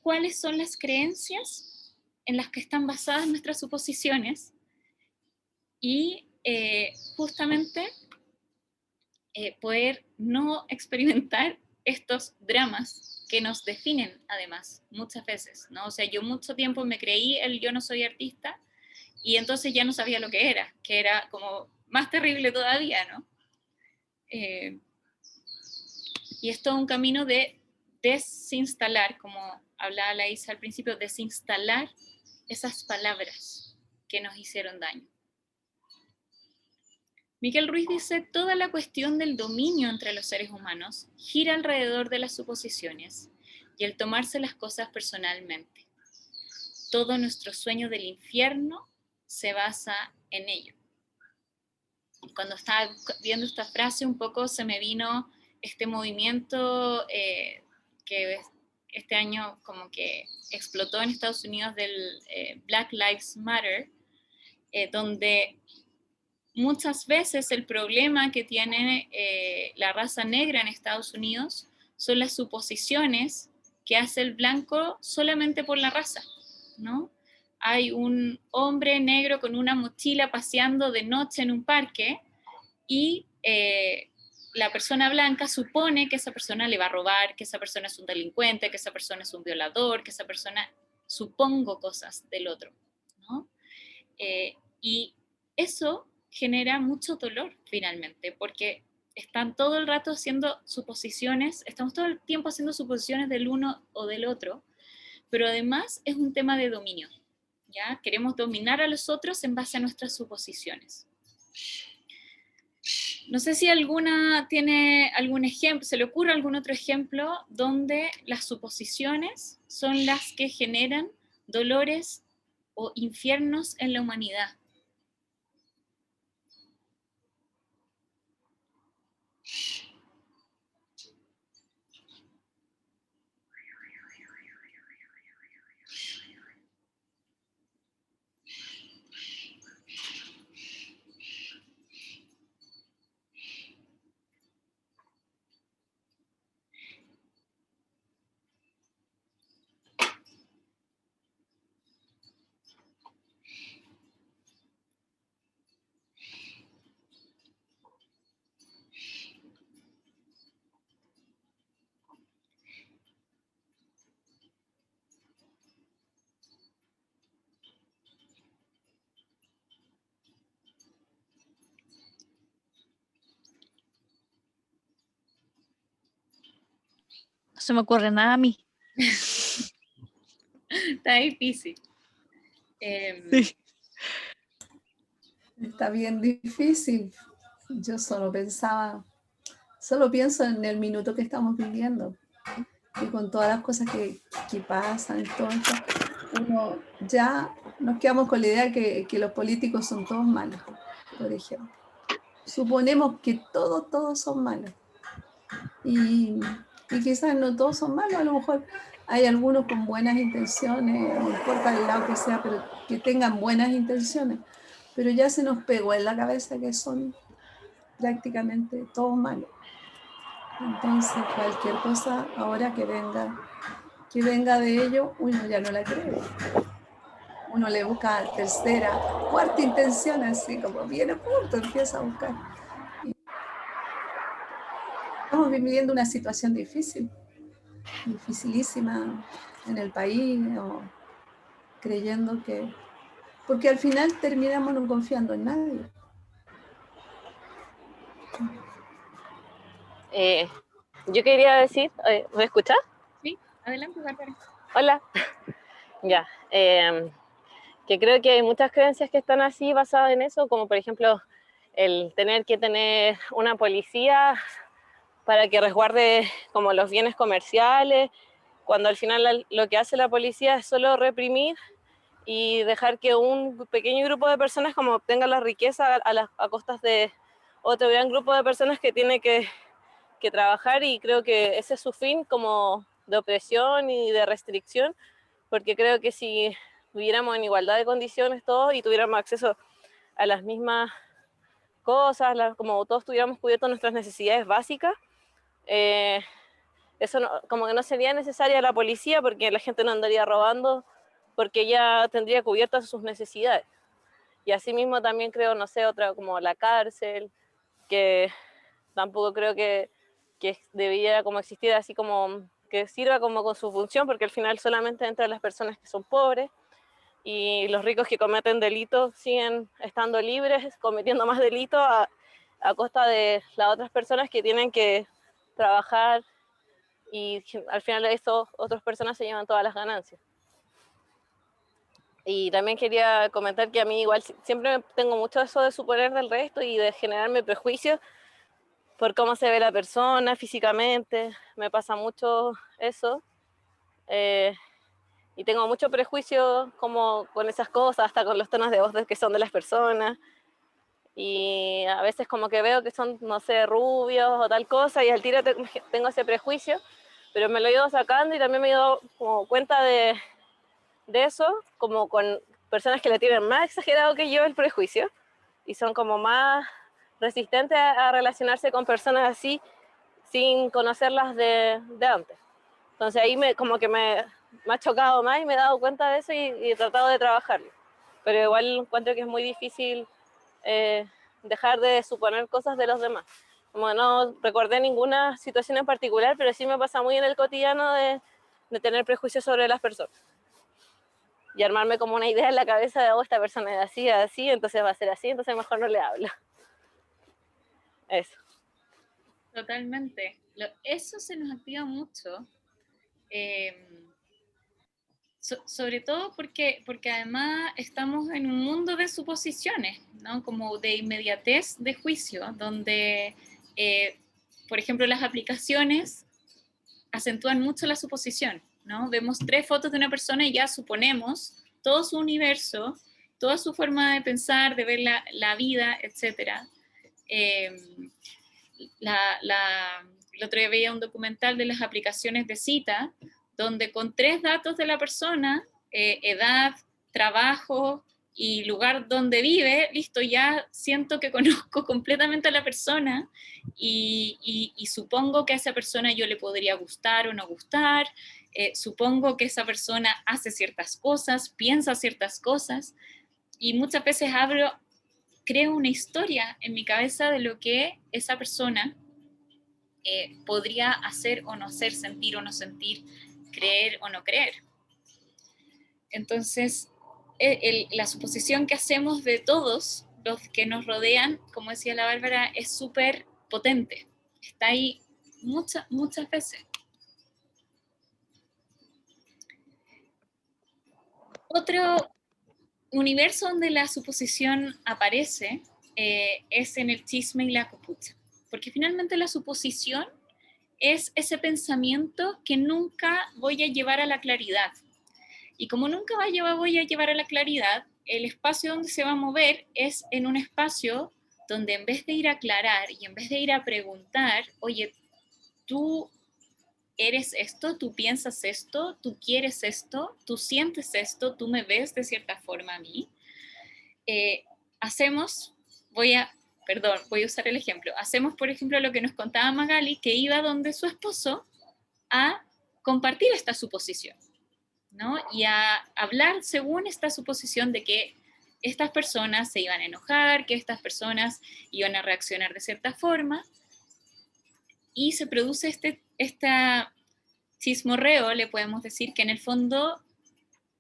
Speaker 1: cuáles son las creencias en las que están basadas nuestras suposiciones y justamente poder no experimentar estos dramas que nos definen además muchas veces, ¿no? O sea, yo mucho tiempo me creí el yo no soy artista y entonces ya no sabía lo que era como más terrible todavía, ¿no? Y es todo un camino de desinstalar, como hablaba la Isa al principio, desinstalar esas palabras que nos hicieron daño. Miguel Ruiz dice, toda la cuestión del dominio entre los seres humanos gira alrededor de las suposiciones y el tomarse las cosas personalmente. Todo nuestro sueño del infierno se basa en ello. Cuando estaba viendo esta frase, un poco se me vino este movimiento que este año como que explotó en Estados Unidos del Black Lives Matter, donde muchas veces el problema que tiene la raza negra en Estados Unidos son las suposiciones que hace el blanco solamente por la raza, ¿no? Hay un hombre negro con una mochila paseando de noche en un parque y la persona blanca supone que esa persona le va a robar, que esa persona es un delincuente, que esa persona es un violador, que esa persona, supongo cosas del otro, ¿no? Y eso genera mucho dolor finalmente, porque están todo el rato haciendo suposiciones, estamos todo el tiempo haciendo suposiciones del uno o del otro, pero además es un tema de dominio, ¿ya? Queremos dominar a los otros en base a nuestras suposiciones. No sé si alguna tiene algún ejemplo, se le ocurre algún otro ejemplo donde las suposiciones son las que generan dolores o infiernos en la humanidad.
Speaker 2: No se me ocurre nada a mí.
Speaker 1: Está difícil.
Speaker 2: Sí.
Speaker 5: Está bien difícil. Yo solo pienso en el minuto que estamos viviendo y con todas las cosas que pasan, todo esto, uno ya nos quedamos con la idea que los políticos son todos malos, por ejemplo. Suponemos que todos son malos. Y quizás no todos son malos, a lo mejor hay algunos con buenas intenciones, no importa el lado que sea, pero que tengan buenas intenciones. Pero ya se nos pegó en la cabeza que son prácticamente todos malos. Entonces cualquier cosa ahora que venga de ello, uno ya no la cree. Uno le busca tercera, cuarta intención, así como viene a punto, empieza a buscar. Estamos viviendo una situación difícil, dificilísima en el país, o creyendo que... Porque al final terminamos no confiando en nadie.
Speaker 7: Yo quería decir, ¿me escuchas?
Speaker 1: Sí, adelante, Bárbara.
Speaker 7: Hola. Ya. Que creo que hay muchas creencias que están así basadas en eso, como por ejemplo el tener que tener una policía para que resguarde como los bienes comerciales, cuando al final lo que hace la policía es solo reprimir y dejar que un pequeño grupo de personas como obtenga la riqueza a costas de otro gran grupo de personas que tiene que trabajar, y creo que ese es su fin como de opresión y de restricción, porque creo que si viviéramos en igualdad de condiciones todos y tuviéramos acceso a las mismas cosas, como todos tuviéramos cubierto nuestras necesidades básicas, eso no, como que no sería necesaria la policía, porque la gente no andaría robando, porque ya tendría cubiertas sus necesidades. Y asimismo también creo, no sé, otra como la cárcel, que tampoco creo que debiera como existir así como que sirva como con su función, porque al final solamente entran las personas que son pobres, y los ricos que cometen delitos siguen estando libres, cometiendo más delitos a costa de las otras personas que tienen que trabajar, y al final de eso otras personas se llevan todas las ganancias. Y también quería comentar que a mí igual siempre tengo mucho eso de suponer del resto y de generarme prejuicios por cómo se ve la persona físicamente. Me pasa mucho eso. Y tengo mucho prejuicio como con esas cosas, hasta con los tonos de voz que son de las personas. Y a veces como que veo que son, no sé, rubios o tal cosa, y al tiro tengo ese prejuicio, pero me lo he ido sacando y también me he dado como cuenta de eso, como con personas que le tienen más exagerado que yo el prejuicio y son como más resistentes a relacionarse con personas así sin conocerlas de antes. Entonces ahí como que me ha chocado más y me he dado cuenta de eso y he tratado de trabajarlo. Pero igual encuentro que es muy difícil dejar de suponer cosas de los demás. Como no recordé ninguna situación en particular, pero sí me pasa muy en el cotidiano de tener prejuicios sobre las personas. Y armarme como una idea en la cabeza de, oh, esta persona es así, así, entonces va a ser así, entonces mejor no le hablo. Eso.
Speaker 1: Totalmente. Eso se nos activa mucho. Sobre todo porque además estamos en un mundo de suposiciones, ¿no? Como de inmediatez de juicio, donde, por ejemplo, las aplicaciones acentúan mucho la suposición, ¿no? Vemos 3 fotos de una persona y ya suponemos todo su universo, toda su forma de pensar, de ver la vida, etc. El otro día veía un documental de las aplicaciones de cita, donde con 3 datos de la persona, edad, trabajo y lugar donde vive, listo, ya siento que conozco completamente a la persona y supongo que a esa persona yo le podría gustar o no gustar, supongo que esa persona hace ciertas cosas, piensa ciertas cosas, y muchas veces creo una historia en mi cabeza de lo que esa persona podría hacer o no hacer, sentir o no sentir, creer o no creer. Entonces, la suposición que hacemos de todos los que nos rodean, como decía la Bárbara, es súper potente. Está ahí muchas veces. Otro universo donde la suposición aparece es en el chisme y la copucha. Porque finalmente la suposición es ese pensamiento que nunca voy a llevar a la claridad. Y como nunca voy a llevar a la claridad, el espacio donde se va a mover es en un espacio donde en vez de ir a aclarar y en vez de ir a preguntar, oye, tú eres esto, tú piensas esto, tú quieres esto, tú sientes esto, tú me ves de cierta forma a mí, voy a usar el ejemplo. Hacemos, por ejemplo, lo que nos contaba Magali, que iba donde su esposo a compartir esta suposición, ¿no? Y a hablar según esta suposición de que estas personas se iban a enojar, que estas personas iban a reaccionar de cierta forma, y se produce esta chismorreo, le podemos decir, que en el fondo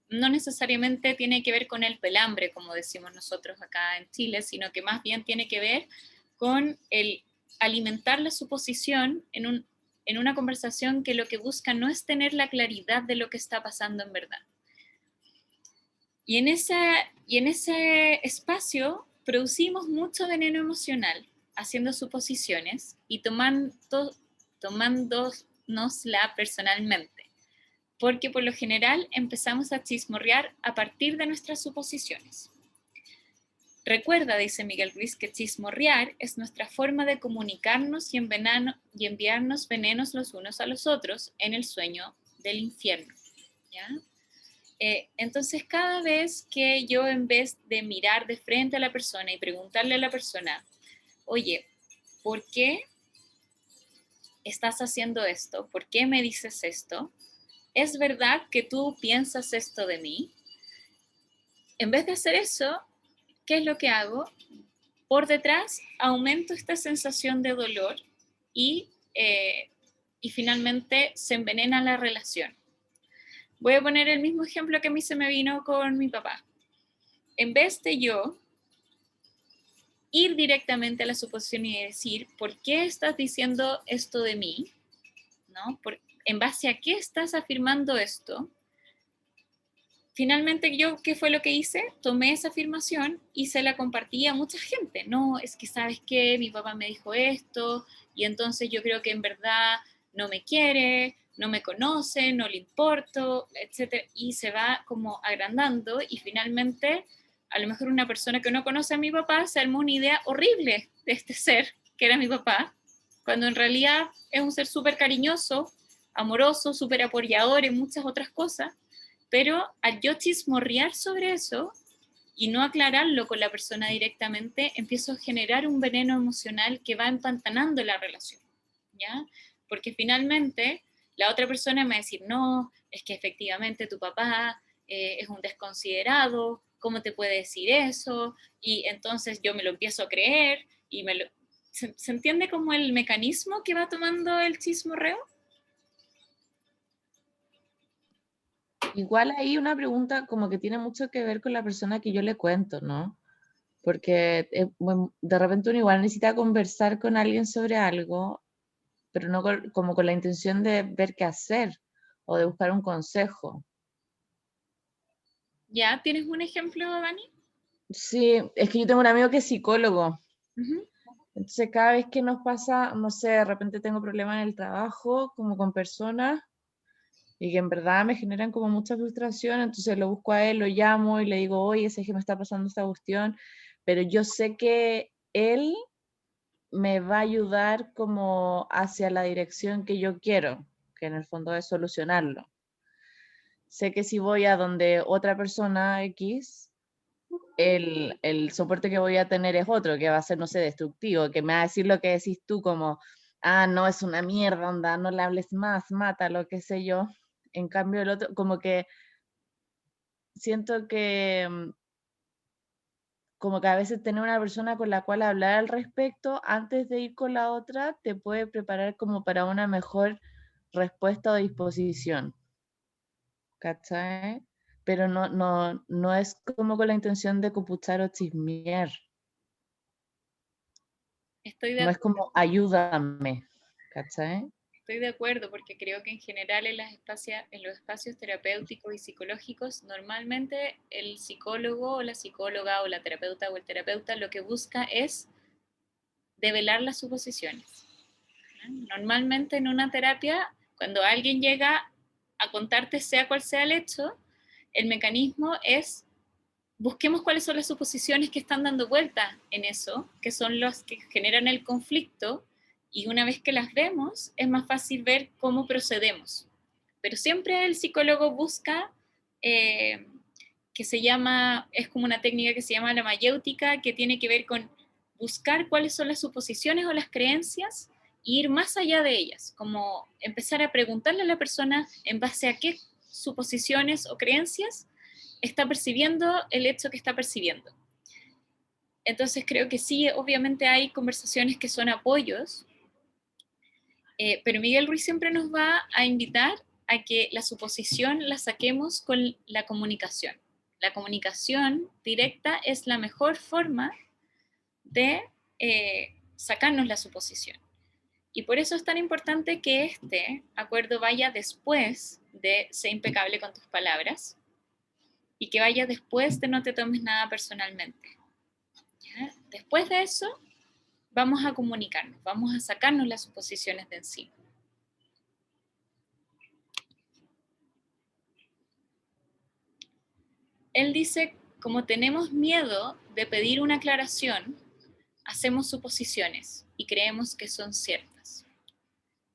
Speaker 1: no necesariamente tiene que ver con el pelambre, como decimos nosotros acá en Chile, sino que más bien tiene que ver con el alimentar la suposición en una conversación que lo que busca no es tener la claridad de lo que está pasando en verdad. Y en ese espacio producimos mucho veneno emocional, haciendo suposiciones y tomándonosla personalmente. Porque por lo general empezamos a chismorrear a partir de nuestras suposiciones. Recuerda, dice Miguel Ruiz, que chismorrear es nuestra forma de comunicarnos y enviarnos venenos los unos a los otros en el sueño del infierno. ¿Ya? Entonces, cada vez que yo, en vez de mirar de frente a la persona y preguntarle a la persona, oye, ¿por qué estás haciendo esto? ¿Por qué me dices esto? ¿Es verdad que tú piensas esto de mí? En vez de hacer eso, ¿qué es lo que hago? Por detrás aumento esta sensación de dolor y finalmente se envenena la relación. Voy a poner el mismo ejemplo que a mí se me vino con mi papá. En vez de yo ir directamente a la suposición y decir, ¿por qué estás diciendo esto de mí? ¿No? ¿En base a qué estás afirmando esto? Finalmente, yo, ¿qué fue lo que hice? Tomé esa afirmación y se la compartí a mucha gente. No, es que ¿sabes qué? Mi papá me dijo esto y entonces yo creo que en verdad no me quiere, no me conoce, no le importo, etc. Y se va como agrandando y finalmente, a lo mejor una persona que no conoce a mi papá se armó una idea horrible de este ser, que era mi papá, cuando en realidad es un ser súper cariñoso, amoroso, súper apoyador en muchas otras cosas, pero al yo chismorrear sobre eso y no aclararlo con la persona directamente, empiezo a generar un veneno emocional que va empantanando la relación, ¿ya? Porque finalmente la otra persona me va a decir, no, es que efectivamente tu papá es un desconsiderado, ¿cómo te puede decir eso? Y entonces yo me lo empiezo a creer y ¿Se entiende como el mecanismo que va tomando el chismorreo?
Speaker 6: Igual hay una pregunta como que tiene mucho que ver con la persona que yo le cuento, ¿no? Porque bueno, de repente uno igual necesita conversar con alguien sobre algo, pero no como con la intención de ver qué hacer o de buscar un consejo.
Speaker 1: ¿Ya? ¿Tienes un ejemplo, Dani?
Speaker 6: Sí, es que yo tengo un amigo que es psicólogo.
Speaker 1: Uh-huh.
Speaker 6: Entonces cada vez que nos pasa, no sé, de repente tengo problemas en el trabajo, como con personas, y que en verdad me generan como mucha frustración, entonces lo busco a él, lo llamo y le digo, oye, sé que me está pasando esta cuestión, pero yo sé que él me va a ayudar como hacia la dirección que yo quiero, que en el fondo es solucionarlo. Sé que si voy a donde otra persona X, el soporte que voy a tener es otro, que va a ser, no sé, destructivo, que me va a decir lo que decís tú, como, ah, no, es una mierda, onda, no le hables más, mátalo, qué sé yo. En cambio, el otro, como que siento que como que a veces tener una persona con la cual hablar al respecto antes de ir con la otra te puede preparar como para una mejor respuesta o disposición, ¿cachai? Pero no es como con la intención de copuchar o chismear, no es como ayúdame, ¿cachai?
Speaker 1: Estoy de acuerdo, porque creo que en general en los espacios terapéuticos y psicológicos, normalmente el psicólogo o la psicóloga o la terapeuta o el terapeuta lo que busca es develar las suposiciones. Normalmente en una terapia, cuando alguien llega a contarte sea cual sea el hecho, el mecanismo es busquemos cuáles son las suposiciones que están dando vuelta en eso, que son las que generan el conflicto, y una vez que las vemos, es más fácil ver cómo procedemos. Pero siempre el psicólogo busca, es como una técnica que se llama la mayéutica, que tiene que ver con buscar cuáles son las suposiciones o las creencias e ir más allá de ellas, como empezar a preguntarle a la persona en base a qué suposiciones o creencias está percibiendo el hecho que está percibiendo. Entonces creo que sí, obviamente hay conversaciones que son apoyos, pero Miguel Ruiz siempre nos va a invitar a que la suposición la saquemos con la comunicación. La comunicación directa es la mejor forma de sacarnos la suposición. Y por eso es tan importante que este acuerdo vaya después de ser impecable con tus palabras y que vaya después de no te tomes nada personalmente. ¿Ya? Después de eso, vamos a comunicarnos, vamos a sacarnos las suposiciones de encima. Él dice, como tenemos miedo de pedir una aclaración, hacemos suposiciones y creemos que son ciertas.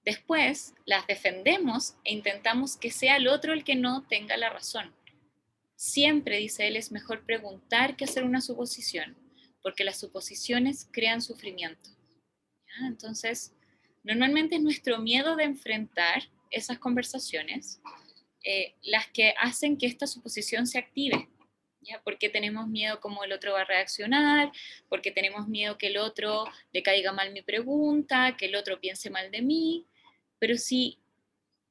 Speaker 1: Después las defendemos e intentamos que sea el otro el que no tenga la razón. Siempre, dice él, es mejor preguntar que hacer una suposición, porque las suposiciones crean sufrimiento. ¿Ya? Entonces, normalmente es nuestro miedo de enfrentar esas conversaciones las que hacen que esta suposición se active. ¿Ya? Porque tenemos miedo cómo el otro va a reaccionar, porque tenemos miedo que el otro le caiga mal mi pregunta, que el otro piense mal de mí. Pero si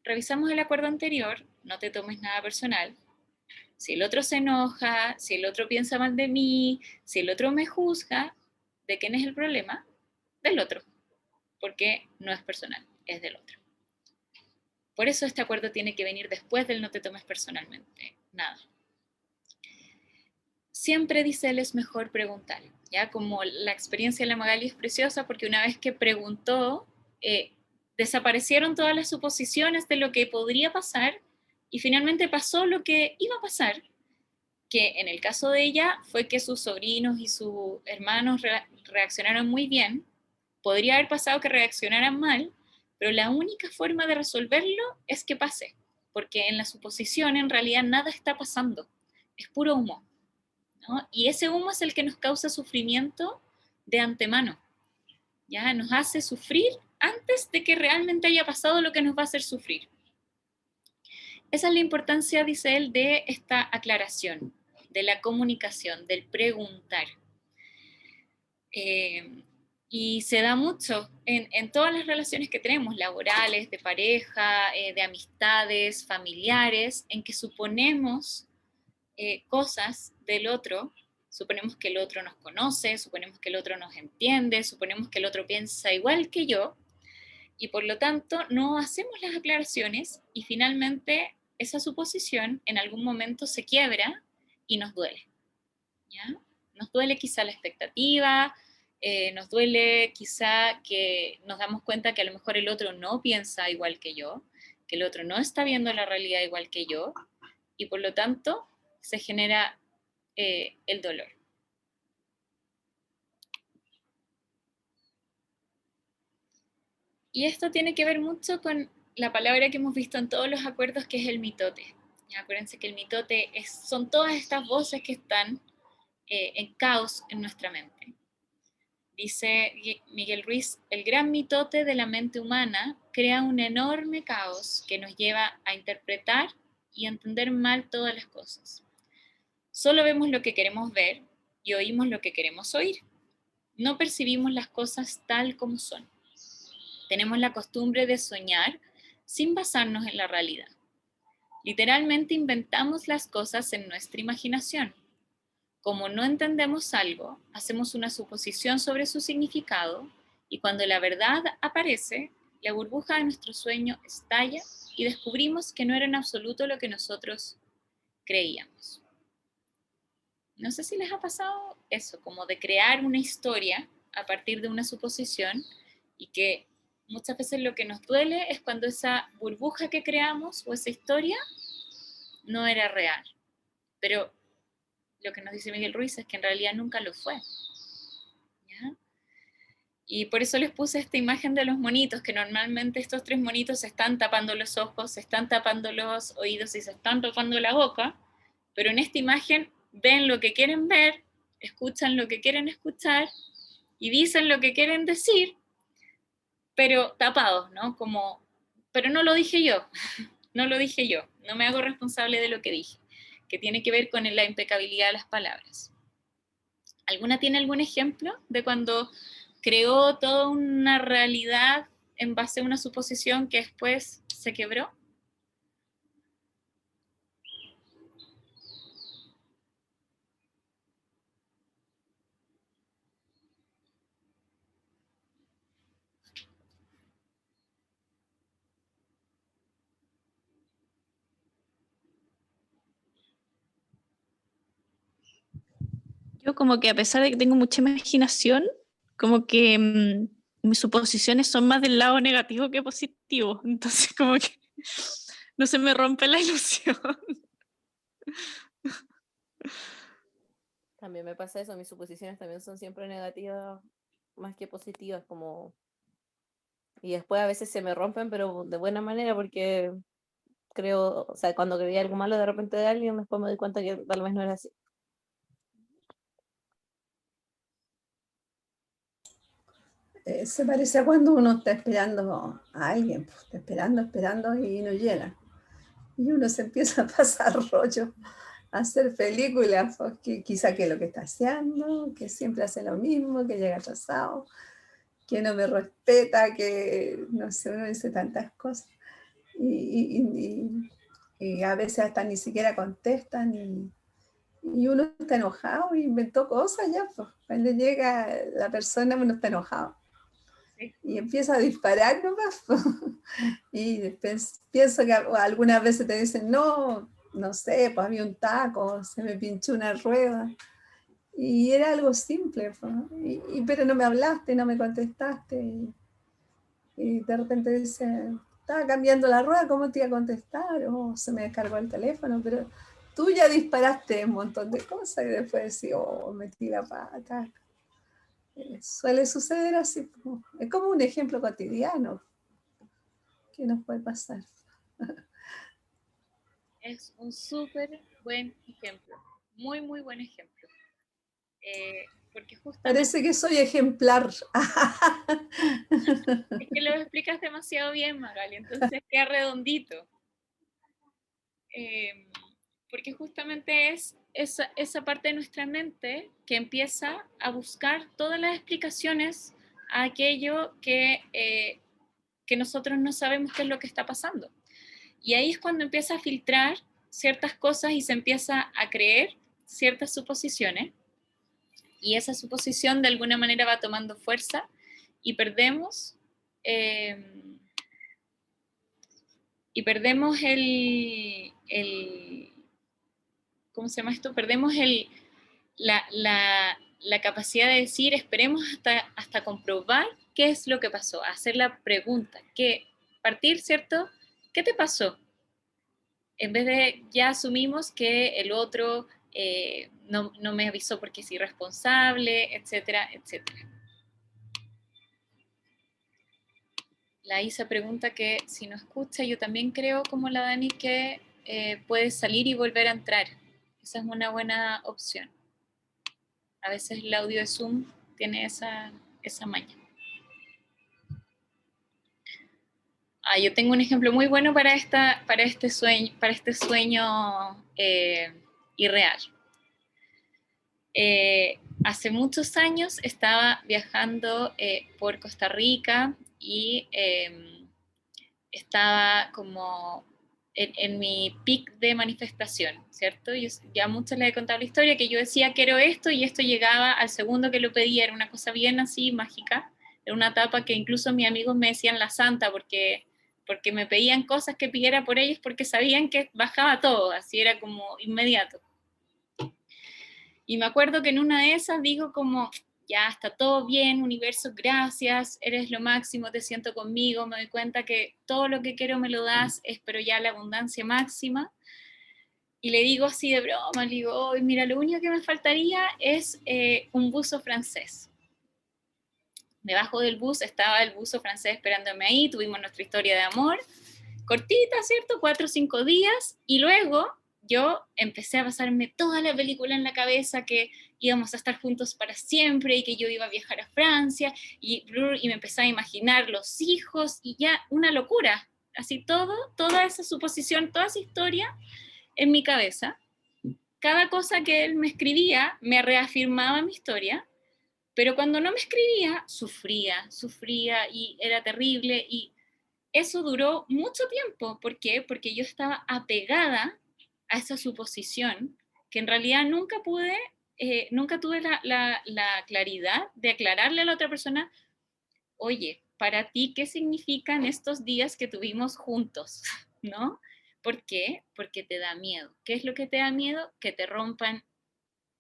Speaker 1: revisamos el acuerdo anterior, no te tomes nada personal. Si el otro se enoja, si el otro piensa mal de mí, si el otro me juzga, ¿de quién es el problema? Del otro, porque no es personal, es del otro. Por eso este acuerdo tiene que venir después del no te tomes personalmente nada. Siempre, dice él, es mejor preguntar, ¿ya? Como la experiencia de la Magali es preciosa porque una vez que preguntó, desaparecieron todas las suposiciones de lo que podría pasar y finalmente pasó lo que iba a pasar, que en el caso de ella fue que sus sobrinos y sus hermanos reaccionaron muy bien. Podría haber pasado que reaccionaran mal, pero la única forma de resolverlo es que pase, porque en la suposición en realidad nada está pasando, es puro humo, ¿no? Y ese humo es el que nos causa sufrimiento de antemano, ¿ya? Nos hace sufrir antes de que realmente haya pasado lo que nos va a hacer sufrir. Esa es la importancia, dice él, de esta aclaración, de la comunicación, del preguntar. Y se da mucho en todas las relaciones que tenemos, laborales, de pareja, de amistades, familiares, en que suponemos cosas del otro, suponemos que el otro nos conoce, suponemos que el otro nos entiende, suponemos que el otro piensa igual que yo, y por lo tanto no hacemos las aclaraciones y finalmente esa suposición en algún momento se quiebra y nos duele, ¿ya? Nos duele quizá la expectativa, nos duele quizá que nos damos cuenta que a lo mejor el otro no piensa igual que yo, que el otro no está viendo la realidad igual que yo, y por lo tanto se genera el dolor. Y esto tiene que ver mucho con la palabra que hemos visto en todos los acuerdos, que es el mitote. ¿Ya? Acuérdense que el mitote son todas estas voces que están en caos en nuestra mente. Dice Miguel Ruiz, el gran mitote de la mente humana crea un enorme caos que nos lleva a interpretar y entender mal todas las cosas. Solo vemos lo que queremos ver y oímos lo que queremos oír. No percibimos las cosas tal como son. Tenemos la costumbre de soñar sin basarnos en la realidad. Literalmente inventamos las cosas en nuestra imaginación. Como no entendemos algo, hacemos una suposición sobre su significado y cuando la verdad aparece, la burbuja de nuestro sueño estalla y descubrimos que no era en absoluto lo que nosotros creíamos. No sé si les ha pasado eso, como de crear una historia a partir de una suposición y que muchas veces lo que nos duele es cuando esa burbuja que creamos o esa historia no era real. Pero lo que nos dice Miguel Ruiz es que en realidad nunca lo fue. ¿Ya? Y por eso les puse esta imagen de los monitos, que normalmente estos 3 monitos se están tapando los ojos, se están tapando los oídos y se están tapando la boca, pero en esta imagen ven lo que quieren ver, escuchan lo que quieren escuchar y dicen lo que quieren decir, pero tapados, ¿no? Como, pero no lo dije yo, no lo dije yo, no me hago responsable de lo que dije, que tiene que ver con la impecabilidad de las palabras. ¿Alguna tiene algún ejemplo de cuando creó toda una realidad en base a una suposición que después se quebró?
Speaker 2: Yo como que a pesar de que tengo mucha imaginación, como que mis suposiciones son más del lado negativo que positivo. Entonces como que no se me rompe la ilusión.
Speaker 6: También me pasa eso, mis suposiciones también son siempre negativas más que positivas, como... Y después a veces se me rompen, pero de buena manera, porque creo, o sea, cuando creía algo malo de repente de alguien, después me doy cuenta que tal vez no era así.
Speaker 5: Se parece a cuando uno está esperando a alguien, pues, está esperando y no llega. Y uno se empieza a pasar rollo, a hacer películas, pues, que quizá que es lo que está haciendo, que siempre hace lo mismo, que llega atrasado, que no me respeta, que no sé, uno dice tantas cosas. Y a veces hasta ni siquiera contestan y uno está enojado y inventó cosas ya, pues. Cuando llega la persona uno está enojado. Y empieza a disparar nomás. Y pienso que algunas veces te dicen, no sé, pues había un taco, se me pinchó una rueda. Y era algo simple, pero no me hablaste, no me contestaste. Y de repente dice, estaba cambiando la rueda, ¿cómo te iba a contestar? O se me descargó el teléfono, pero tú ya disparaste un montón de cosas y después decís, oh, metí la pata. Suele suceder así, es como un ejemplo cotidiano. que nos puede pasar.
Speaker 1: Es un súper buen ejemplo, muy, muy buen ejemplo. Porque justamente...
Speaker 5: Parece que soy ejemplar.
Speaker 1: Es que lo explicas demasiado bien, Magali, entonces queda redondito. Porque justamente es esa parte de nuestra mente que empieza a buscar todas las explicaciones a aquello que nosotros no sabemos qué es lo que está pasando. Y ahí es cuando empieza a filtrar ciertas cosas y se empieza a creer ciertas suposiciones, y esa suposición de alguna manera va tomando fuerza y perdemos ¿cómo se llama esto? Perdemos la capacidad de decir, esperemos hasta comprobar qué es lo que pasó, hacer la pregunta, partir, ¿cierto? ¿Qué te pasó? En vez de ya asumimos que el otro no me avisó porque es irresponsable, etcétera, etcétera. La Isa pregunta que si no escucha, yo también creo como la Dani que puede salir y volver a entrar. Esa es una buena opción. A veces el audio de Zoom tiene esa maña. Yo tengo un ejemplo muy bueno para este sueño irreal. Hace muchos años estaba viajando por Costa Rica y estaba como en mi pic de manifestación, ¿cierto? Yo ya muchas les he contado la historia, que yo decía quiero esto y esto llegaba al segundo que lo pedía, era una cosa bien así mágica, era una etapa que incluso mis amigos me decían la santa porque me pedían cosas que pidiera por ellos porque sabían que bajaba todo, así era como inmediato. Y me acuerdo que en una de esas digo como, ya está todo bien, universo, gracias, eres lo máximo, te siento conmigo, me doy cuenta que todo lo que quiero me lo das, espero ya la abundancia máxima. Y le digo así de broma, le digo, oh, mira, lo único que me faltaría es un buzo francés. Me bajo del bus, estaba el buzo francés esperándome ahí, tuvimos nuestra historia de amor, cortita, ¿cierto? 4 o 5 días, y luego yo empecé a pasarme toda la película en la cabeza, que íbamos a estar juntos para siempre, y que yo iba a viajar a Francia, y me empecé a imaginar los hijos, y ya una locura, así toda esa suposición, toda esa historia en mi cabeza. Cada cosa que él me escribía me reafirmaba mi historia, pero cuando no me escribía, sufría y era terrible, y eso duró mucho tiempo. ¿Por qué? Porque yo estaba apegada a esa suposición que en realidad nunca tuve la claridad de aclararle a la otra persona, oye, para ti, ¿qué significan estos días que tuvimos juntos? ¿No? ¿Por qué? Porque te da miedo. ¿Qué es lo que te da miedo? Que te rompan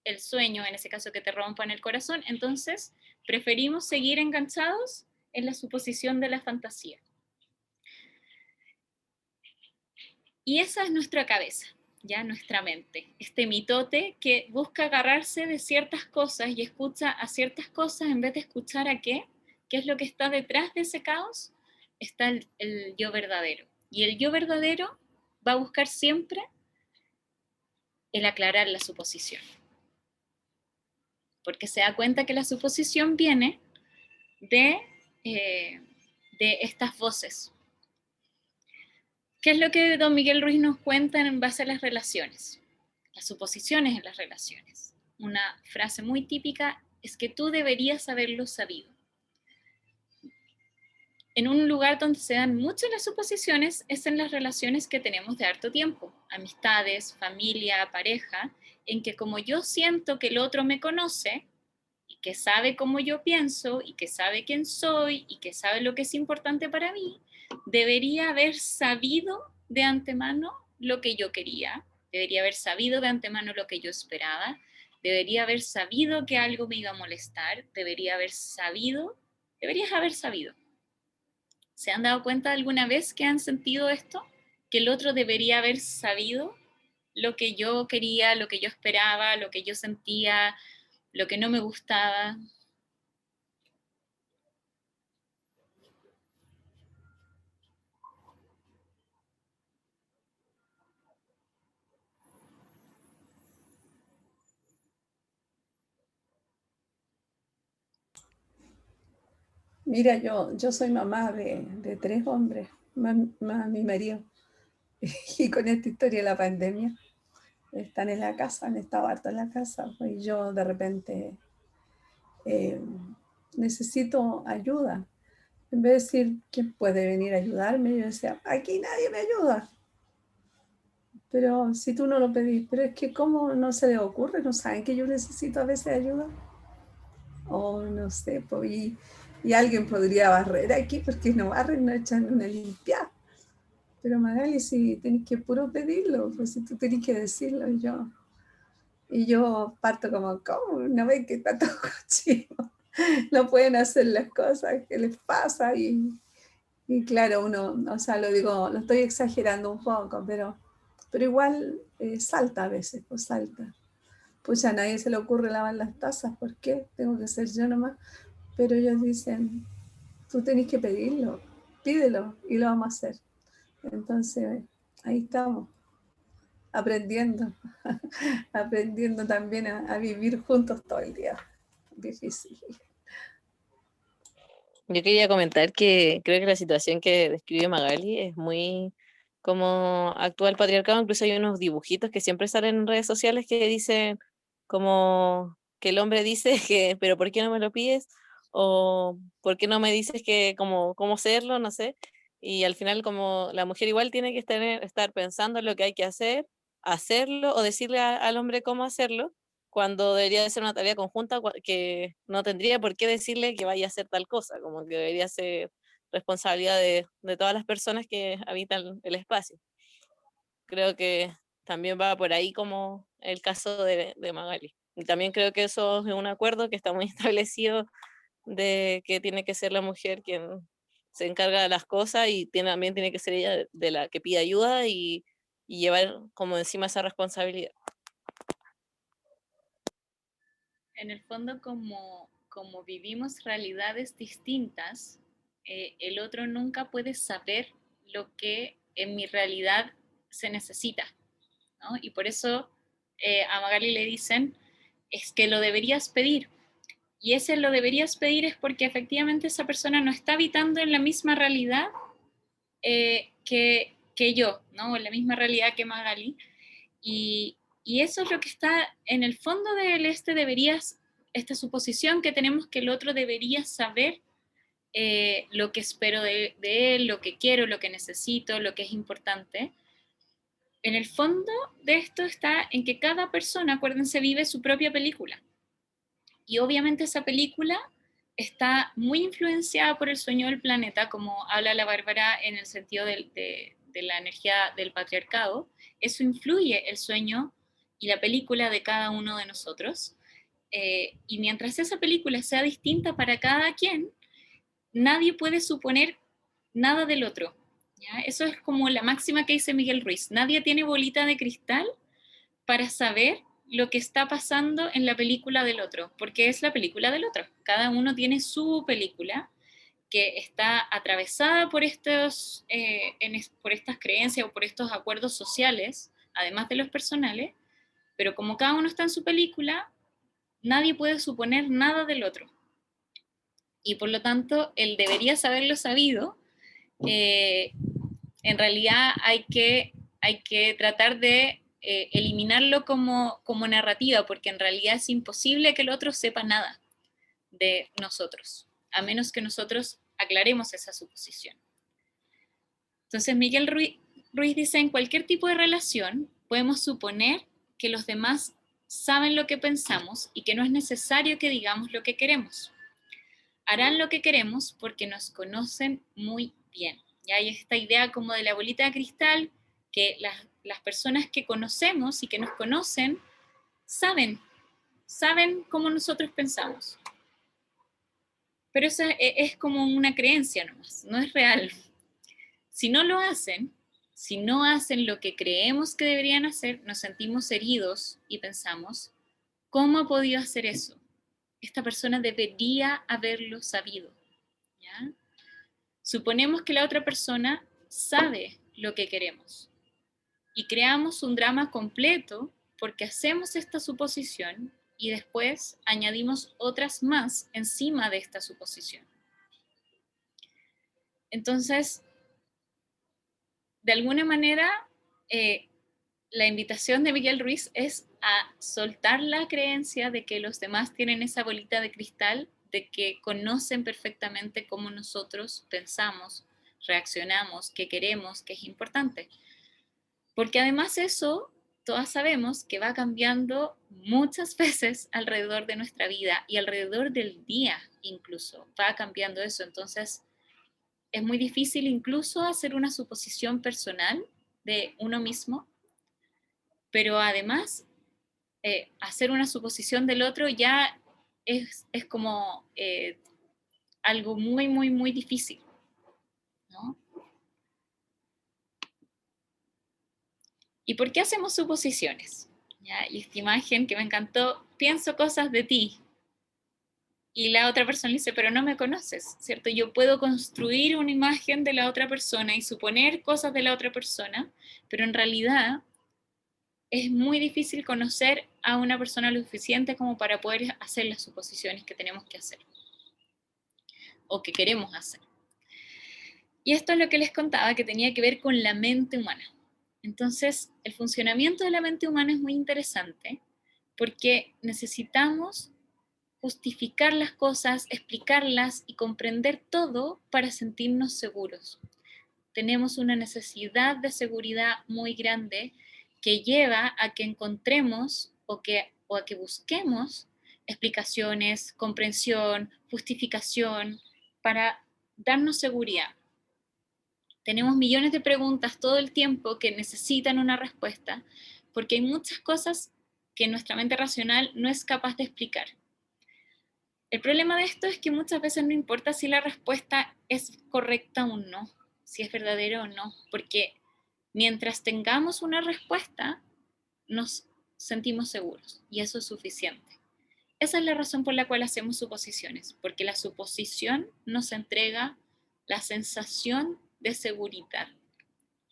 Speaker 1: el sueño, en ese caso que te rompan el corazón. Entonces, preferimos seguir enganchados en la suposición de la fantasía. Y esa es nuestra cabeza, ya nuestra mente, este mitote que busca agarrarse de ciertas cosas y escucha a ciertas cosas en vez de escuchar a qué es lo que está detrás de ese caos. Está el yo verdadero. Y el yo verdadero va a buscar siempre el aclarar la suposición. Porque se da cuenta que la suposición viene de estas voces. ¿Qué es lo que don Miguel Ruiz nos cuenta en base a las relaciones? Las suposiciones en las relaciones. Una frase muy típica es que tú deberías haberlo sabido. En un lugar donde se dan muchas las suposiciones es en las relaciones que tenemos de harto tiempo, amistades, familia, pareja, en que como yo siento que el otro me conoce, y que sabe cómo yo pienso, y que sabe quién soy, y que sabe lo que es importante para mí, debería haber sabido de antemano lo que yo quería, debería haber sabido de antemano lo que yo esperaba, debería haber sabido que algo me iba a molestar, deberías haber sabido. ¿Se han dado cuenta alguna vez que han sentido esto? Que el otro debería haber sabido lo que yo quería, lo que yo esperaba, lo que yo sentía, lo que no me gustaba.
Speaker 5: Mira, yo soy mamá de 3 hombres, más mi marido. Y con esta historia de la pandemia, están en la casa, han estado harto en la casa, pues, y yo de repente necesito ayuda. En vez de decir, ¿quién puede venir a ayudarme? Yo decía, aquí nadie me ayuda. Pero si tú no lo pedís, pero es que ¿cómo no se les ocurre? ¿No saben que yo necesito a veces ayuda? O no sé, pues, y alguien podría barrer aquí, porque no barren, no echan una limpia. Pero Magali, si tenés que puro pedirlo, pues si tú tenés que decirlo, y yo parto como, ¿cómo? ¿No ven que está todo cochino? No pueden hacer las cosas, ¿qué les pasa? Y claro, uno, o sea, lo digo, lo estoy exagerando un poco, pero igual salta a veces, pues salta. Pues a nadie se le ocurre lavar las tazas, ¿por qué? Tengo que ser yo nomás. Pero ellos dicen, tú tenés que pedirlo, pídelo y lo vamos a hacer. Entonces, ahí estamos, aprendiendo, aprendiendo también a vivir juntos todo el día. Difícil.
Speaker 7: Yo quería comentar que creo que la situación que describe Magali es muy como actúa el patriarcado. Incluso hay unos dibujitos que siempre salen en redes sociales que dicen como que el hombre dice que, pero ¿por qué no me lo pides? O ¿por qué no me dices que cómo hacerlo? No sé. Y al final como la mujer igual tiene que estar pensando en lo que hay que hacer, hacerlo o decirle al hombre cómo hacerlo, cuando debería de ser una tarea conjunta que no tendría por qué decirle que vaya a hacer tal cosa, como que debería ser responsabilidad de todas las personas que habitan el espacio. Creo que también va por ahí como el caso de Magali. Y también creo que eso es un acuerdo que está muy establecido de que tiene que ser la mujer quien se encarga de las cosas y también tiene que ser ella de la que pide ayuda y llevar como encima esa responsabilidad.
Speaker 1: En el fondo, como vivimos realidades distintas, el otro nunca puede saber lo que en mi realidad se necesita, ¿no? Y por eso a Magali le dicen, es que lo deberías pedir. Y ese lo deberías pedir es porque efectivamente esa persona no está habitando en la misma realidad que yo, ¿no? En la misma realidad que Magali. Y eso es lo que está en el fondo del esta suposición que tenemos que el otro debería saber lo que espero de él, lo que quiero, lo que necesito, lo que es importante. En el fondo de esto está en que cada persona, acuérdense, vive su propia película. Y obviamente esa película está muy influenciada por el sueño del planeta, como habla la Bárbara en el sentido de la energía del patriarcado. Eso influye el sueño y la película de cada uno de nosotros. Y mientras esa película sea distinta para cada quien, nadie puede suponer nada del otro. ¿Ya? Eso es como la máxima que dice Miguel Ruiz. Nadie tiene bolita de cristal para saber lo que está pasando en la película del otro, porque es la película del otro. Cada uno tiene su película que está atravesada por por estas creencias o por estos acuerdos sociales, además de los personales, pero como cada uno está en su película, nadie puede suponer nada del otro. Y por lo tanto, él debería haberlo sabido. En realidad hay que tratar de eliminarlo como narrativa, porque en realidad es imposible que el otro sepa nada de nosotros, a menos que nosotros aclaremos esa suposición. Entonces, Miguel Ruiz dice, en cualquier tipo de relación podemos suponer que los demás saben lo que pensamos y que no es necesario que digamos lo que queremos. Harán lo que queremos porque nos conocen muy bien. Y hay esta idea como de la bolita de cristal, que las personas que conocemos y que nos conocen saben cómo nosotros pensamos. Pero eso es como una creencia nomás, no es real. Si no lo hacen, si no hacen lo que creemos que deberían hacer, nos sentimos heridos y pensamos, ¿cómo ha podido hacer eso? Esta persona debería haberlo sabido. ¿Ya? Suponemos que la otra persona sabe lo que queremos y creamos un drama completo porque hacemos esta suposición y después añadimos otras más encima de esta suposición. Entonces, de alguna manera, la invitación de Miguel Ruiz es a soltar la creencia de que los demás tienen esa bolita de cristal, de que conocen perfectamente cómo nosotros pensamos, reaccionamos, qué queremos, qué es importante. Porque además eso, todas sabemos que va cambiando muchas veces alrededor de nuestra vida y alrededor del día incluso, va cambiando eso. Entonces, es muy difícil incluso hacer una suposición personal de uno mismo, pero además hacer una suposición del otro ya es como algo muy, muy, muy difícil, ¿no? ¿Y por qué hacemos suposiciones? ¿Ya? Y esta imagen que me encantó, pienso cosas de ti. Y la otra persona dice, pero no me conoces, ¿cierto? Yo puedo construir una imagen de la otra persona y suponer cosas de la otra persona, pero en realidad es muy difícil conocer a una persona lo suficiente como para poder hacer las suposiciones que tenemos que hacer o que queremos hacer. Y esto es lo que les contaba, que tenía que ver con la mente humana. Entonces, el funcionamiento de la mente humana es muy interesante porque necesitamos justificar las cosas, explicarlas y comprender todo para sentirnos seguros. Tenemos una necesidad de seguridad muy grande que lleva a que encontremos o a que busquemos explicaciones, comprensión, justificación para darnos seguridad. Tenemos millones de preguntas todo el tiempo que necesitan una respuesta porque hay muchas cosas que nuestra mente racional no es capaz de explicar. El problema de esto es que muchas veces no importa si la respuesta es correcta o no, si es verdadero o no, porque mientras tengamos una respuesta, nos sentimos seguros y eso es suficiente. Esa es la razón por la cual hacemos suposiciones, porque la suposición nos entrega la sensación de seguridad,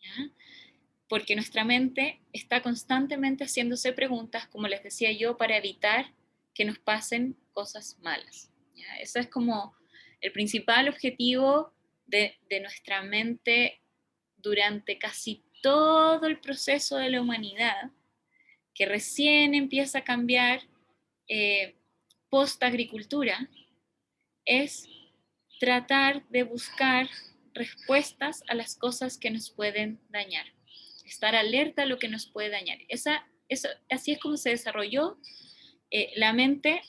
Speaker 1: ¿ya? Porque nuestra mente está constantemente haciéndose preguntas, como les decía yo, para evitar que nos pasen cosas malas, ¿ya? Ese es como el principal objetivo de nuestra mente durante casi todo el proceso de la humanidad, que recién empieza a cambiar post-agricultura, es tratar de buscar respuestas a las cosas que nos pueden dañar. Estar alerta a lo que nos puede dañar. Así es como se desarrolló la mente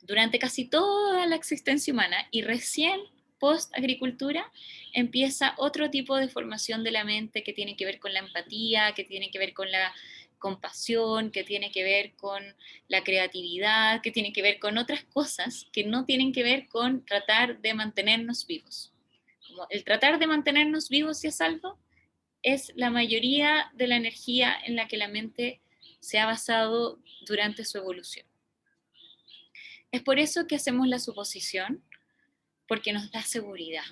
Speaker 1: durante casi toda la existencia humana y recién post-agricultura empieza otro tipo de formación de la mente que tiene que ver con la empatía, que tiene que ver con la compasión, que tiene que ver con la creatividad, que tiene que ver con otras cosas que no tienen que ver con tratar de mantenernos vivos. Como el tratar de mantenernos vivos y a salvo es la mayoría de la energía en la que la mente se ha basado durante su evolución. Es por eso que hacemos la suposición, porque nos da seguridad.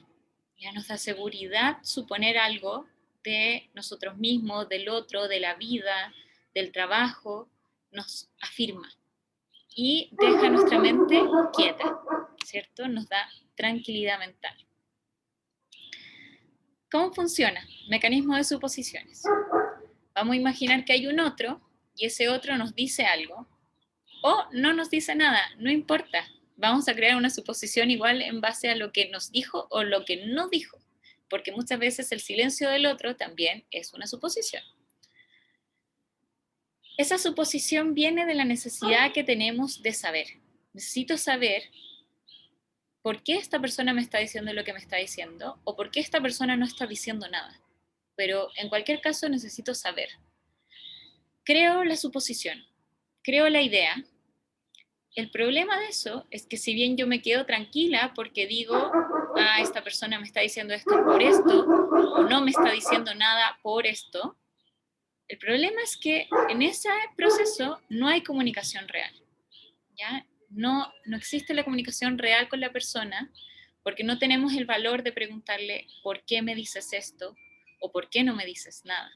Speaker 1: Ya nos da seguridad suponer algo de nosotros mismos, del otro, de la vida, del trabajo, nos afirma y deja nuestra mente quieta, ¿cierto? Nos da tranquilidad mental. ¿Cómo funciona? Mecanismo de suposiciones. Vamos a imaginar que hay un otro y ese otro nos dice algo o no nos dice nada, no importa. Vamos a crear una suposición igual en base a lo que nos dijo o lo que no dijo, porque muchas veces el silencio del otro también es una suposición. Esa suposición viene de la necesidad que tenemos de saber. Necesito saber por qué esta persona me está diciendo lo que me está diciendo o por qué esta persona no está diciendo nada. Pero en cualquier caso necesito saber. Creo la suposición, creo la idea. El problema de eso es que si bien yo me quedo tranquila porque digo, esta persona me está diciendo esto por esto, o no me está diciendo nada por esto, el problema es que en ese proceso no hay comunicación real, ¿ya? No existe la comunicación real con la persona porque no tenemos el valor de preguntarle por qué me dices esto o por qué no me dices nada,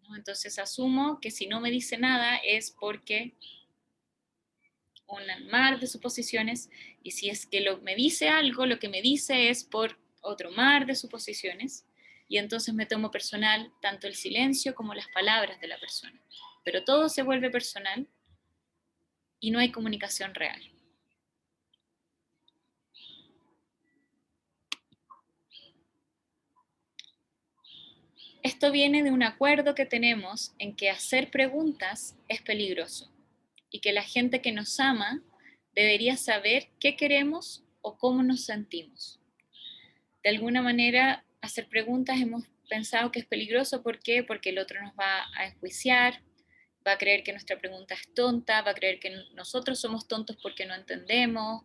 Speaker 1: ¿no? Entonces asumo que si no me dice nada es porque un mar de suposiciones, y si es que me dice algo, lo que me dice es por otro mar de suposiciones, y entonces me tomo personal tanto el silencio como las palabras de la persona. Pero todo se vuelve personal y no hay comunicación real. Esto viene de un acuerdo que tenemos en que hacer preguntas es peligroso y que la gente que nos ama debería saber qué queremos o cómo nos sentimos. De alguna manera, hacer preguntas hemos pensado que es peligroso. ¿Por qué? Porque el otro nos va a enjuiciar, va a creer que nuestra pregunta es tonta, va a creer que nosotros somos tontos porque no entendemos,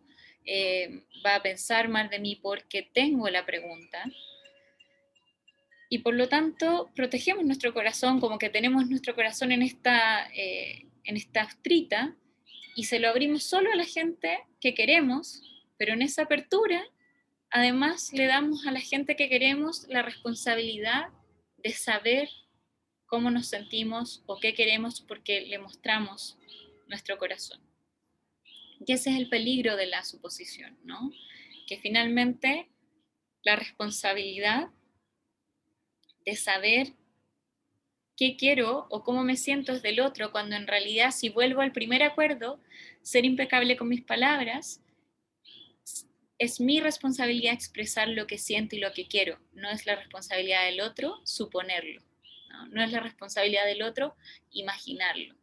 Speaker 1: va a pensar mal de mí porque tengo la pregunta. Y por lo tanto, protegemos nuestro corazón, como que tenemos nuestro corazón en esta ostrita, y se lo abrimos solo a la gente que queremos, pero en esa apertura, además le damos a la gente que queremos la responsabilidad de saber cómo nos sentimos o qué queremos porque le mostramos nuestro corazón. Y ese es el peligro de la suposición, ¿no? Que finalmente la responsabilidad de saber qué quiero o cómo me siento es del otro, cuando en realidad, si vuelvo al primer acuerdo, ser impecable con mis palabras, es mi responsabilidad expresar lo que siento y lo que quiero. No es la responsabilidad del otro suponerlo. No es la responsabilidad del otro imaginarlo.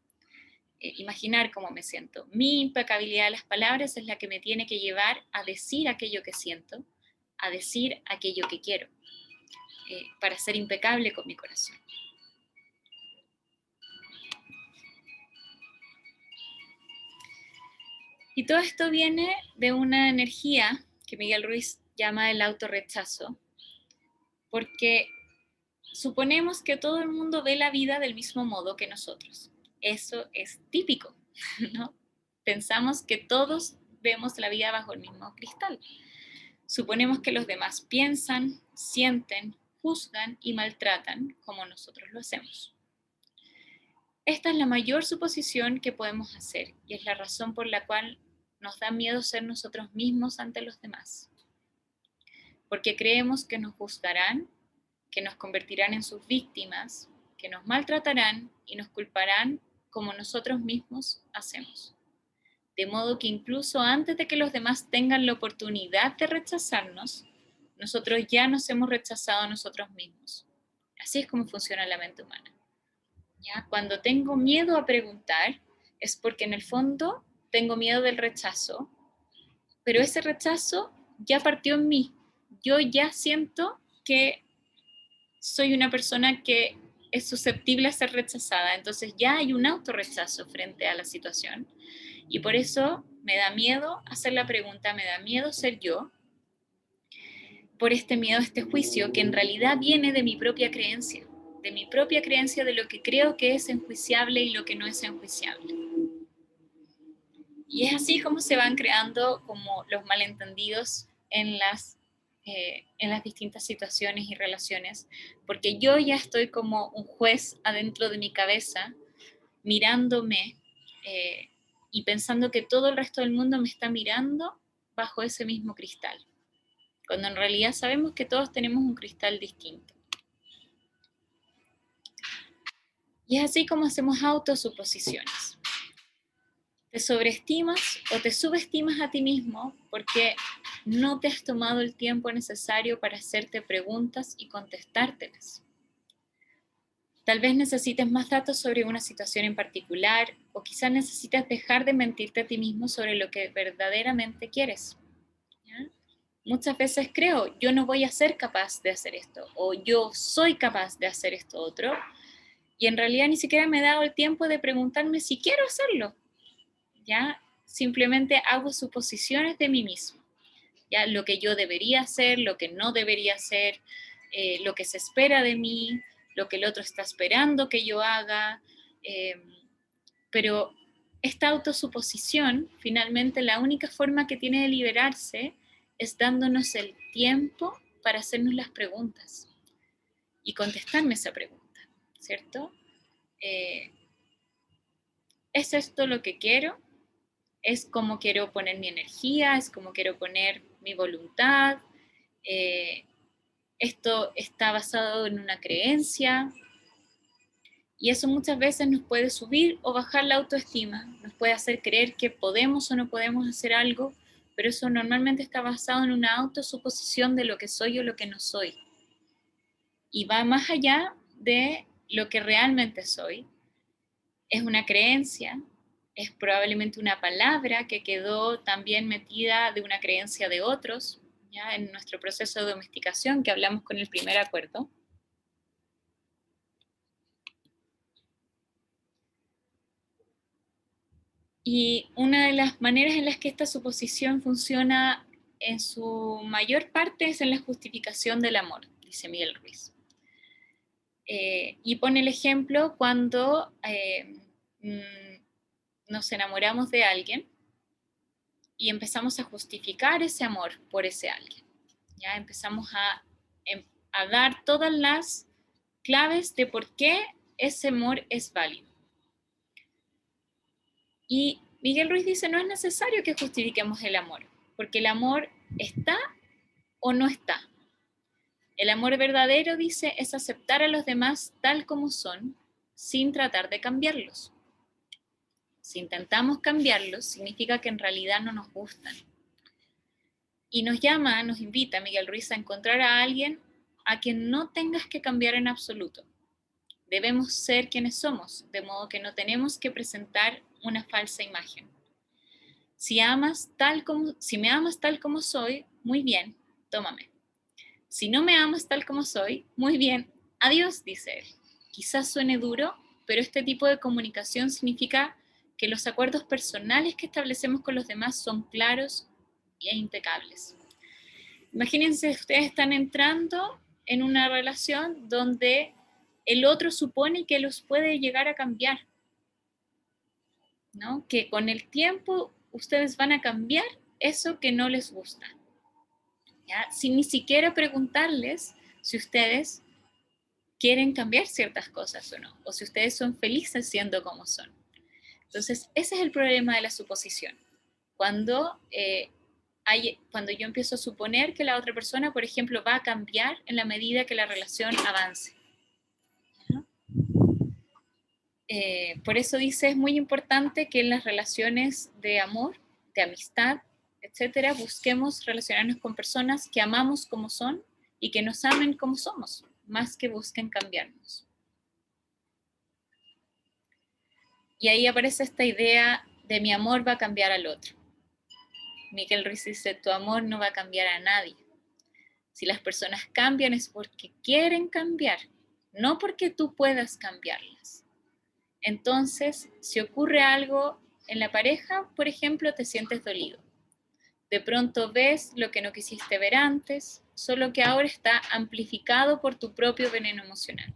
Speaker 1: Imaginar cómo me siento. Mi impecabilidad de las palabras es la que me tiene que llevar a decir aquello que siento, a decir aquello que quiero, para ser impecable con mi corazón. Y todo esto viene de una energía que Miguel Ruiz llama el autorrechazo, porque suponemos que todo el mundo ve la vida del mismo modo que nosotros. Eso es típico, ¿no? Pensamos que todos vemos la vida bajo el mismo cristal. Suponemos que los demás piensan, sienten, juzgan y maltratan como nosotros lo hacemos. Esta es la mayor suposición que podemos hacer y es la razón por la cual nos da miedo ser nosotros mismos ante los demás. Porque creemos que nos juzgarán, que nos convertirán en sus víctimas, que nos maltratarán y nos culparán como nosotros mismos hacemos. De modo que incluso antes de que los demás tengan la oportunidad de rechazarnos, nosotros ya nos hemos rechazado a nosotros mismos. Así es como funciona la mente humana. ¿Ya? Cuando tengo miedo a preguntar, es porque en el fondo tengo miedo del rechazo, pero ese rechazo ya partió en mí. Yo ya siento que soy una persona que es susceptible a ser rechazada, entonces ya hay un autorrechazo frente a la situación y por eso me da miedo hacer la pregunta, me da miedo ser yo, por este miedo a este juicio que en realidad viene de mi propia creencia de lo que creo que es enjuiciable y lo que no es enjuiciable. Y es así como se van creando como los malentendidos en las distintas situaciones y relaciones, porque yo ya estoy como un juez adentro de mi cabeza, mirándome y pensando que todo el resto del mundo me está mirando bajo ese mismo cristal, cuando en realidad sabemos que todos tenemos un cristal distinto. Y es así como hacemos autosuposiciones. Te sobreestimas o te subestimas a ti mismo porque no te has tomado el tiempo necesario para hacerte preguntas y contestártelas. Tal vez necesites más datos sobre una situación en particular o quizás necesitas dejar de mentirte a ti mismo sobre lo que verdaderamente quieres. ¿Ya? Muchas veces creo, yo no voy a ser capaz de hacer esto o yo soy capaz de hacer esto otro y en realidad ni siquiera me he dado el tiempo de preguntarme si quiero hacerlo. ¿Ya? Simplemente hago suposiciones de mí mismo. ¿Ya? Lo que yo debería hacer, lo que no debería hacer, lo que se espera de mí, lo que el otro está esperando que yo haga. Pero esta autosuposición, finalmente la única forma que tiene de liberarse es dándonos el tiempo para hacernos las preguntas y contestarme esa pregunta, ¿cierto? ¿Es esto lo que quiero? es cómo quiero poner mi energía, es cómo quiero poner mi voluntad. Esto está basado en una creencia, y eso muchas veces nos puede subir o bajar la autoestima, nos puede hacer creer que podemos o no podemos hacer algo, pero eso normalmente está basado en una autosuposición de lo que soy o lo que no soy. Y va más allá de lo que realmente soy. Es una creencia, es probablemente una palabra que quedó también metida de una creencia de otros, ya en nuestro proceso de domesticación que hablamos con el primer acuerdo. Y una de las maneras en las que esta suposición funciona en su mayor parte es en la justificación del amor, dice Miguel Ruiz. Y pone el ejemplo cuando nos enamoramos de alguien y empezamos a justificar ese amor por ese alguien. Ya empezamos a dar todas las claves de por qué ese amor es válido. Y Miguel Ruiz dice, no es necesario que justifiquemos el amor, porque el amor está o no está. El amor verdadero, dice, es aceptar a los demás tal como son, sin tratar de cambiarlos. Si intentamos cambiarlos, significa que en realidad no nos gustan. Y nos invita Miguel Ruiz a encontrar a alguien a quien no tengas que cambiar en absoluto. Debemos ser quienes somos, de modo que no tenemos que presentar una falsa imagen. Si me amas tal como soy, muy bien, tómame. Si no me amas tal como soy, muy bien, adiós, dice él. Quizás suene duro, pero este tipo de comunicación significa que los acuerdos personales que establecemos con los demás son claros e impecables. Imagínense, ustedes están entrando en una relación donde el otro supone que los puede llegar a cambiar, ¿no? Que con el tiempo ustedes van a cambiar eso que no les gusta, ¿ya? Sin ni siquiera preguntarles si ustedes quieren cambiar ciertas cosas o no, o si ustedes son felices siendo como son. Entonces, ese es el problema de la suposición. Cuando yo empiezo a suponer que la otra persona, por ejemplo, va a cambiar en la medida que la relación avance. Por eso dice, es muy importante que en las relaciones de amor, de amistad, etcétera, busquemos relacionarnos con personas que amamos como son y que nos amen como somos, más que busquen cambiarnos. Y ahí aparece esta idea de mi amor va a cambiar al otro. Miguel Ruiz dice, tu amor no va a cambiar a nadie. Si las personas cambian es porque quieren cambiar, no porque tú puedas cambiarlas. Entonces, si ocurre algo en la pareja, por ejemplo, te sientes dolido. De pronto ves lo que no quisiste ver antes, solo que ahora está amplificado por tu propio veneno emocional,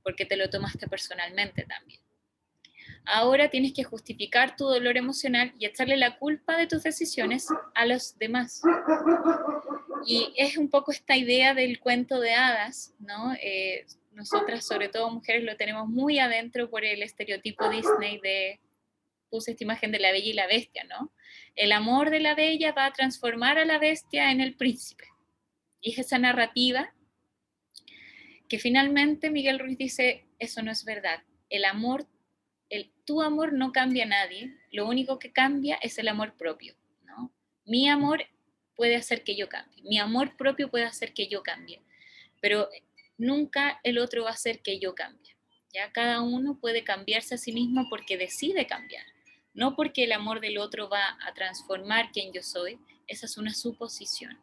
Speaker 1: porque te lo tomaste personalmente también. Ahora tienes que justificar tu dolor emocional y echarle la culpa de tus decisiones a los demás. Y es un poco esta idea del cuento de hadas, ¿no? Nosotras, sobre todo mujeres, lo tenemos muy adentro por el estereotipo Disney de, puse esta imagen de la bella y la bestia, ¿no? El amor de la bella va a transformar a la bestia en el príncipe. Y es esa narrativa que finalmente Miguel Ruiz dice, eso no es verdad. Tu amor no cambia a nadie, lo único que cambia es el amor propio, ¿no? Mi amor puede hacer que yo cambie, mi amor propio puede hacer que yo cambie, pero nunca el otro va a hacer que yo cambie. ¿Ya? Cada uno puede cambiarse a sí mismo porque decide cambiar, no porque el amor del otro va a transformar quien yo soy. Esa es una suposición.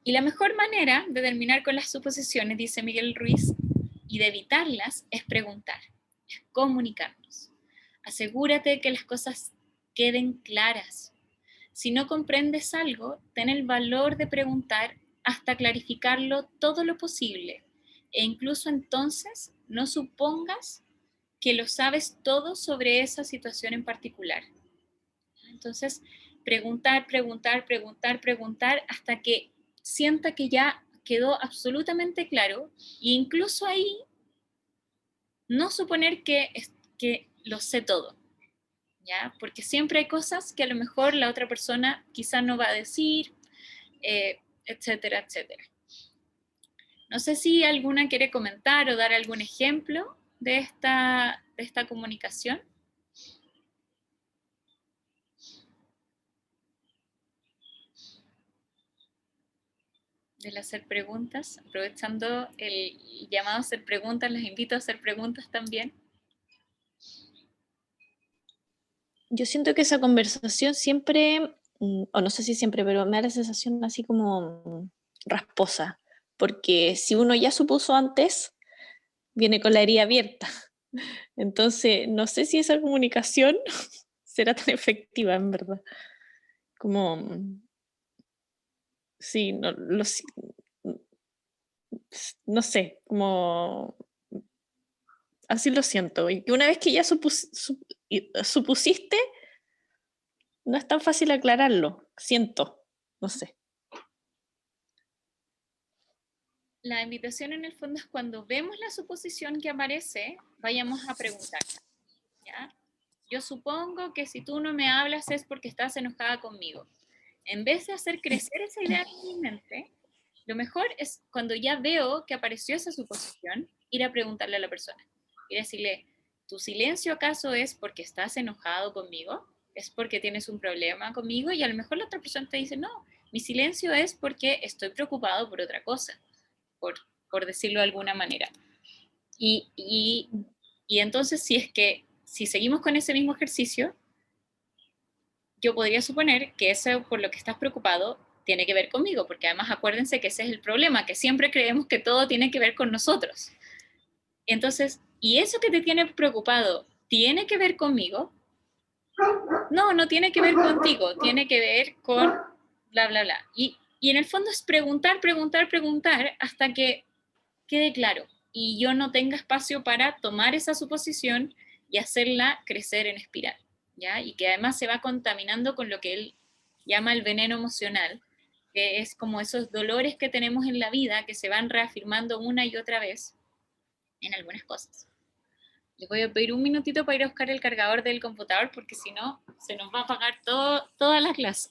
Speaker 1: Y la mejor manera de terminar con las suposiciones, dice Miguel Ruiz, y de evitarlas, es preguntar, es comunicarnos. Asegúrate que las cosas queden claras. Si no comprendes algo, ten el valor de preguntar hasta clarificarlo todo lo posible. E incluso entonces no supongas que lo sabes todo sobre esa situación en particular. Entonces, preguntar hasta que sienta que ya quedó absolutamente claro, e incluso ahí no suponer que que lo sé todo, ¿ya? Porque siempre hay cosas que a lo mejor la otra persona quizá no va a decir, etcétera, etcétera. No sé si alguna quiere comentar o dar algún ejemplo de esta comunicación. Del hacer preguntas, aprovechando el llamado a hacer preguntas, les invito a hacer preguntas también.
Speaker 2: Yo siento que esa conversación siempre, o no sé si siempre, pero me da la sensación así como rasposa, porque si uno ya supuso antes, viene con la herida abierta. Entonces, no sé si esa comunicación será tan efectiva, en verdad. Como, sí, no sé, como así lo siento. Y que una vez que ya supusiste, no es tan fácil aclararlo, siento, no sé.
Speaker 1: La invitación en el fondo es cuando vemos la suposición que aparece, vayamos a preguntar, ¿ya? Yo supongo que si tú no me hablas es porque estás enojada conmigo. En vez de hacer crecer esa idea en mi mente, lo mejor es cuando ya veo que apareció esa suposición, ir a preguntarle a la persona. Ir a decirle, ¿tu silencio acaso es porque estás enojado conmigo? ¿Es porque tienes un problema conmigo? Y a lo mejor la otra persona te dice, no, mi silencio es porque estoy preocupado por otra cosa, por decirlo de alguna manera. Y entonces, si seguimos con ese mismo ejercicio, yo podría suponer que eso por lo que estás preocupado tiene que ver conmigo, porque además acuérdense que ese es el problema, que siempre creemos que todo tiene que ver con nosotros. Entonces, ¿y eso que te tiene preocupado tiene que ver conmigo? No, no tiene que ver contigo, tiene que ver con bla, bla, bla. Y en el fondo es preguntar, preguntar, preguntar hasta que quede claro y yo no tenga espacio para tomar esa suposición y hacerla crecer en espiral, ¿ya? Y que además se va contaminando con lo que él llama el veneno emocional, que es como esos dolores que tenemos en la vida que se van reafirmando una y otra vez en algunas cosas. Les voy a pedir un minutito para ir a buscar el cargador del computador porque si no, se nos va a apagar toda la clase.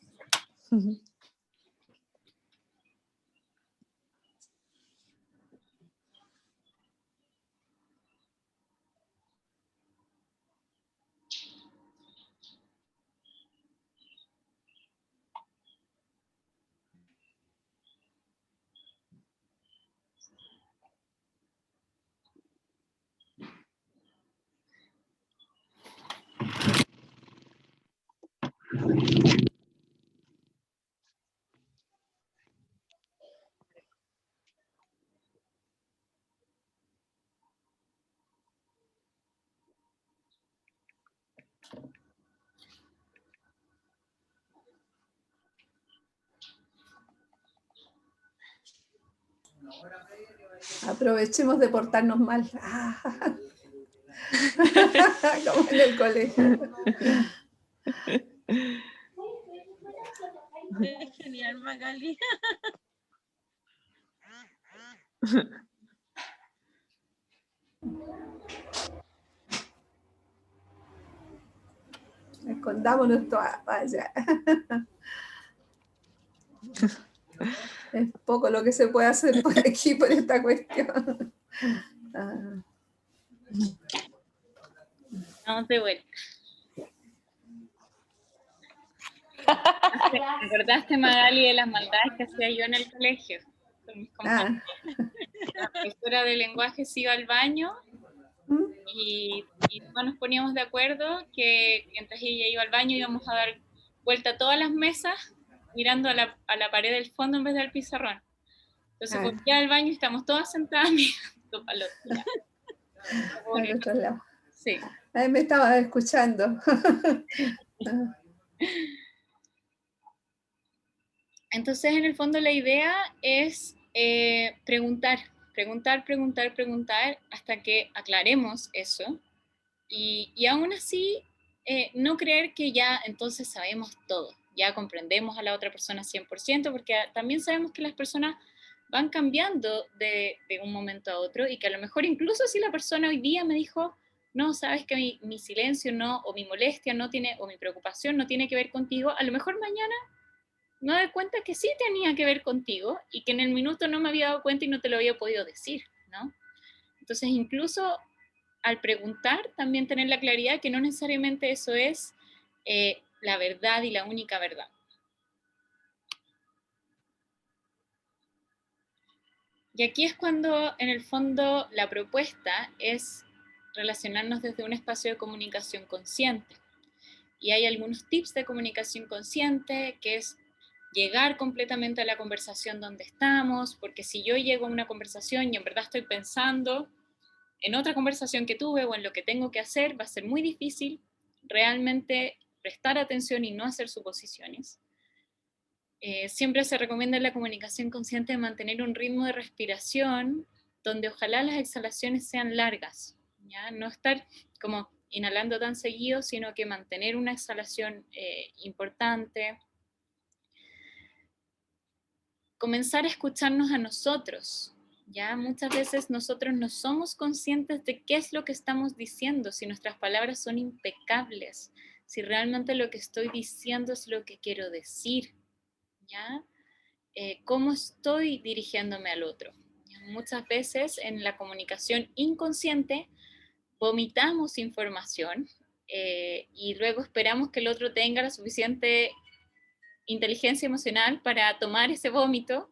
Speaker 5: Aprovechemos de portarnos mal. Como en el colegio.
Speaker 2: Genial, Magali.
Speaker 5: Escondámonos todas, vaya. Es poco lo que se puede hacer por aquí, por esta cuestión.
Speaker 1: Vamos de vuelta. ¿Me acordaste, Magali, de las maldades que hacía yo en el colegio? Con mis compañeros. La profesora de lenguaje se iba al baño y todos nos poníamos de acuerdo que mientras ella iba al baño íbamos a dar vuelta a todas las mesas mirando a la pared del fondo en vez del pizarrón. Entonces volvía al baño y estamos todas sentadas mirando para el otro lado.
Speaker 5: Al otro lado.
Speaker 1: Sí.
Speaker 5: Ahí me estaba escuchando.
Speaker 1: Entonces, en el fondo, la idea es preguntar hasta que aclaremos eso. Y aún así, no creer que ya entonces sabemos todo, ya comprendemos a la otra persona 100%, porque también sabemos que las personas van cambiando de un momento a otro y que a lo mejor incluso si la persona hoy día me dijo, no, sabes que mi silencio no, o mi molestia no tiene, o mi preocupación no tiene que ver contigo, a lo mejor mañana me doy cuenta que sí tenía que ver contigo y que en el minuto no me había dado cuenta y no te lo había podido decir, ¿no? Entonces, incluso al preguntar, también tener la claridad que no necesariamente eso es la verdad y la única verdad. Y aquí es cuando, en el fondo, la propuesta es relacionarnos desde un espacio de comunicación consciente. Y hay algunos tips de comunicación consciente, que es llegar completamente a la conversación donde estamos, porque si yo llego a una conversación y en verdad estoy pensando en otra conversación que tuve o en lo que tengo que hacer, va a ser muy difícil realmente prestar atención y no hacer suposiciones. Siempre se recomienda en la comunicación consciente mantener un ritmo de respiración donde ojalá las exhalaciones sean largas, ¿ya? No estar como inhalando tan seguido, sino que mantener una exhalación importante. Comenzar a escucharnos a nosotros, ¿ya? Muchas veces nosotros no somos conscientes de qué es lo que estamos diciendo, si nuestras palabras son impecables, si realmente lo que estoy diciendo es lo que quiero decir, ¿ya? Cómo estoy dirigiéndome al otro. Muchas veces en la comunicación inconsciente vomitamos información y luego esperamos que el otro tenga la suficiente inteligencia emocional para tomar ese vómito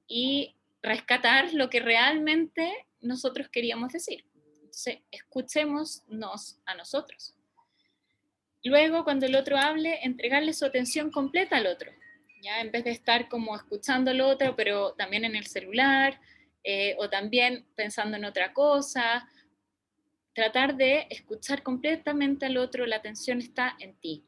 Speaker 1: y rescatar lo que realmente nosotros queríamos decir. Entonces, escuchémonos a nosotros. Luego, cuando el otro hable, entregarle su atención completa al otro, ¿ya? En vez de estar como escuchando al otro, pero también en el celular, o también pensando en otra cosa, tratar de escuchar completamente al otro, la atención está en ti.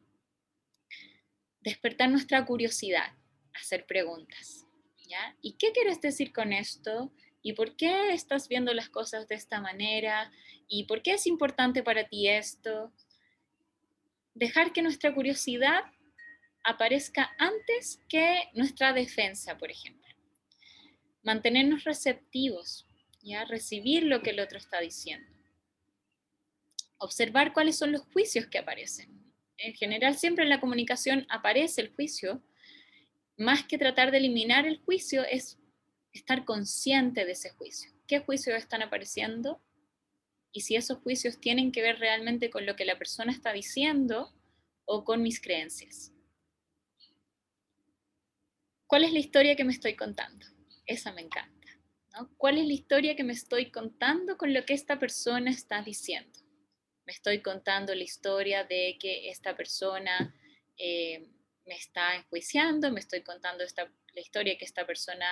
Speaker 1: Despertar nuestra curiosidad, hacer preguntas, ¿ya? ¿Y qué quieres decir con esto? ¿Y por qué estás viendo las cosas de esta manera? ¿Y por qué es importante para ti esto? Dejar que nuestra curiosidad aparezca antes que nuestra defensa, por ejemplo. Mantenernos receptivos, ¿ya? Recibir lo que el otro está diciendo. Observar cuáles son los juicios que aparecen. En general, siempre en la comunicación aparece el juicio. Más que tratar de eliminar el juicio, es estar consciente de ese juicio. ¿Qué juicios están apareciendo? Y si esos juicios tienen que ver realmente con lo que la persona está diciendo o con mis creencias. ¿Cuál es la historia que me estoy contando? Esa me encanta, ¿no? ¿Cuál es la historia que me estoy contando con lo que esta persona está diciendo? Me estoy contando la historia de que esta persona me está enjuiciando, me estoy contando la historia que esta persona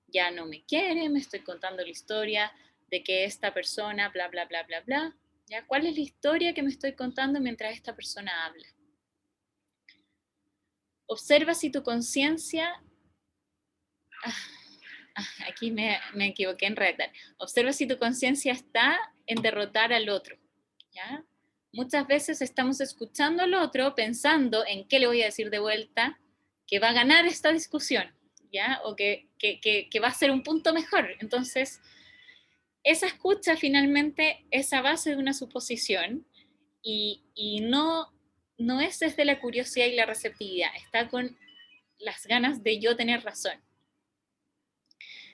Speaker 1: ya no me quiere, me estoy contando la historia de que esta persona bla, bla, bla, bla, bla. ¿Ya? ¿Cuál es la historia que me estoy contando mientras esta persona habla? Observa si tu conciencia... aquí me equivoqué en redactar. Observa si tu conciencia está en derrotar al otro, ¿ya? Muchas veces estamos escuchando al otro pensando en qué le voy a decir de vuelta, que va a ganar esta discusión, ¿ya? O que va a ser un punto mejor. Entonces, esa escucha finalmente es a base de una suposición y no es desde la curiosidad y la receptividad, está con las ganas de yo tener razón.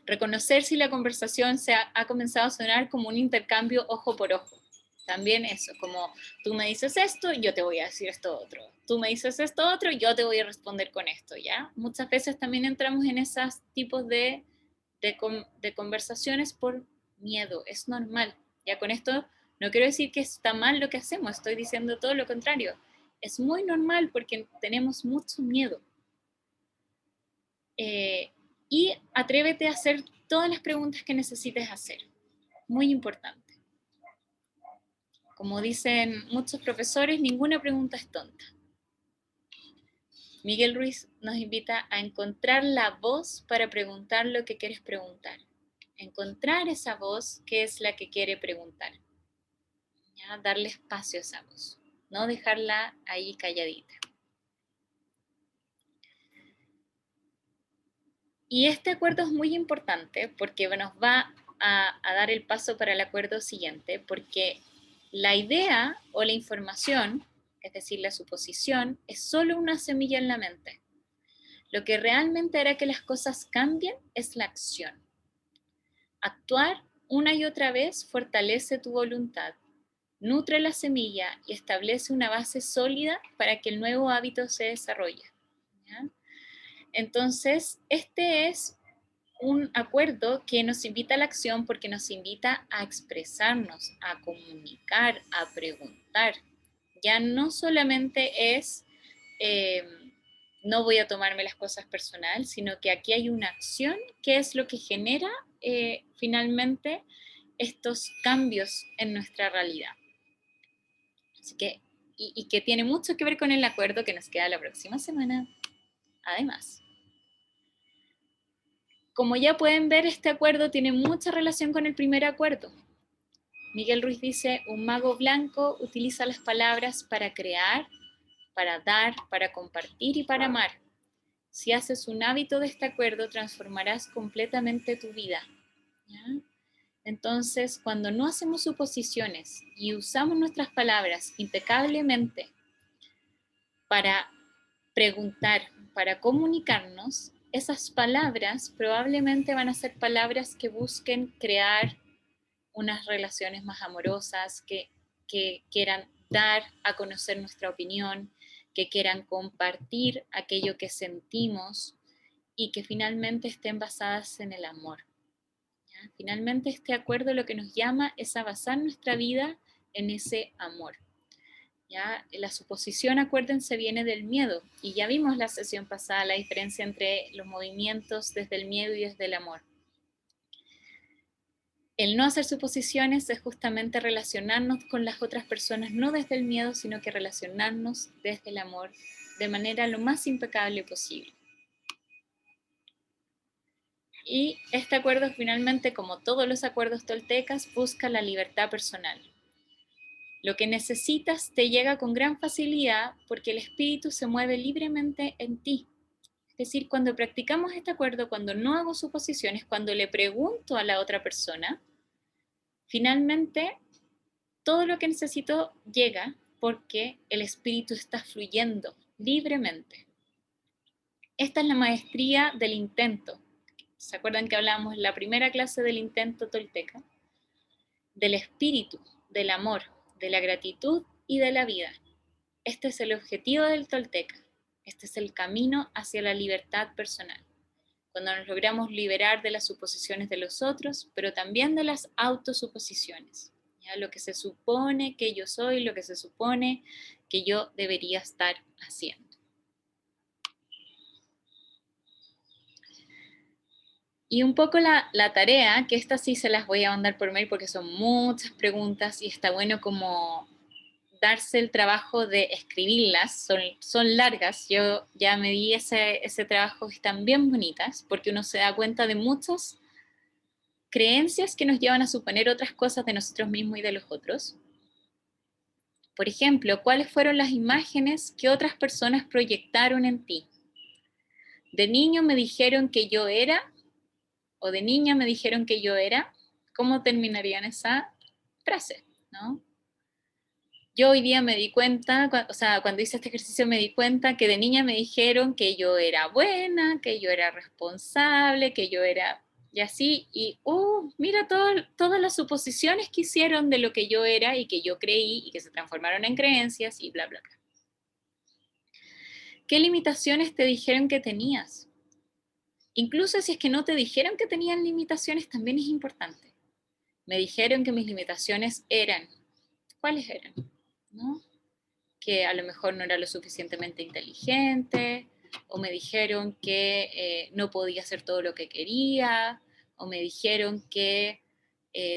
Speaker 1: Reconocer si la conversación ha comenzado a sonar como un intercambio ojo por ojo. También eso, como tú me dices esto, yo te voy a decir esto otro. Tú me dices esto otro, yo te voy a responder con esto, ¿ya? Muchas veces también entramos en esos tipos de conversaciones por miedo. Es normal. Ya con esto no quiero decir que está mal lo que hacemos, estoy diciendo todo lo contrario. Es muy normal porque tenemos mucho miedo. Y atrévete a hacer todas las preguntas que necesites hacer. Muy importante. Como dicen muchos profesores, ninguna pregunta es tonta. Miguel Ruiz nos invita a encontrar la voz para preguntar lo que quieres preguntar. Encontrar esa voz que es la que quiere preguntar. ¿Ya? Darle espacio a esa voz. No dejarla ahí calladita. Y este acuerdo es muy importante porque nos va a dar el paso para el acuerdo siguiente, porque la idea o la información, es decir, la suposición, es solo una semilla en la mente. Lo que realmente hará que las cosas cambien es la acción. Actuar una y otra vez fortalece tu voluntad, nutre la semilla y establece una base sólida para que el nuevo hábito se desarrolle. ¿Ya? Entonces, este es un acuerdo que nos invita a la acción porque nos invita a expresarnos, a comunicar, a preguntar. Ya no solamente es no voy a tomarme las cosas personal, sino que aquí hay una acción que es lo que genera finalmente estos cambios en nuestra realidad. Así que, y que tiene mucho que ver con el acuerdo que nos queda la próxima semana. Además, como ya pueden ver, este acuerdo tiene mucha relación con el primer acuerdo. Miguel Ruiz dice, un mago blanco utiliza las palabras para crear, para dar, para compartir y para amar. Si haces un hábito de este acuerdo, transformarás completamente tu vida. ¿Ya? Entonces, cuando no hacemos suposiciones y usamos nuestras palabras impecablemente para preguntar, para comunicarnos, esas palabras probablemente van a ser palabras que busquen crear unas relaciones más amorosas, que quieran dar a conocer nuestra opinión, que quieran compartir aquello que sentimos y que finalmente estén basadas en el amor. ¿Ya? Finalmente este acuerdo lo que nos llama es a basar nuestra vida en ese amor. ¿Ya? La suposición, acuérdense, viene del miedo y ya vimos la sesión pasada la diferencia entre los movimientos desde el miedo y desde el amor. El no hacer suposiciones es justamente relacionarnos con las otras personas, no desde el miedo, sino que relacionarnos desde el amor de manera lo más impecable posible. Y este acuerdo finalmente, como todos los acuerdos toltecas, busca la libertad personal. Lo que necesitas te llega con gran facilidad porque el espíritu se mueve libremente en ti. Es decir, cuando practicamos este acuerdo, cuando no hago suposiciones, cuando le pregunto a la otra persona, finalmente todo lo que necesito llega porque el espíritu está fluyendo libremente. Esta es la maestría del intento. ¿Se acuerdan que hablábamos en la primera clase del intento tolteca? Del espíritu, del amor, de la gratitud y de la vida. Este es el objetivo del tolteca. Este es el camino hacia la libertad personal. Cuando nos logramos liberar de las suposiciones de los otros, pero también de las autosuposiciones. ¿Ya? Lo que se supone que yo soy, lo que se supone que yo debería estar haciendo. Y un poco la tarea, que esta sí se las voy a mandar por mail porque son muchas preguntas y está bueno como darse el trabajo de escribirlas, son largas, yo ya me di ese trabajo, están bien bonitas, porque uno se da cuenta de muchas creencias que nos llevan a suponer otras cosas de nosotros mismos y de los otros. Por ejemplo, ¿cuáles fueron las imágenes que otras personas proyectaron en ti? De niño me dijeron que yo era, o de niña me dijeron que yo era, ¿cómo terminarían esa frase? ¿No? Yo hoy día me di cuenta, cuando hice este ejercicio me di cuenta que de niña me dijeron que yo era buena, que yo era responsable, que yo era... Y así, y mira todas las suposiciones que hicieron de lo que yo era y que yo creí y que se transformaron en creencias y bla, bla, bla. ¿Qué limitaciones te dijeron que tenías? Incluso si es que no te dijeron que tenían limitaciones, también es importante. Me dijeron que mis limitaciones eran, ¿cuáles eran? ¿No? Que a lo mejor no era lo suficientemente inteligente, o me dijeron que no podía hacer todo lo que quería, o me dijeron que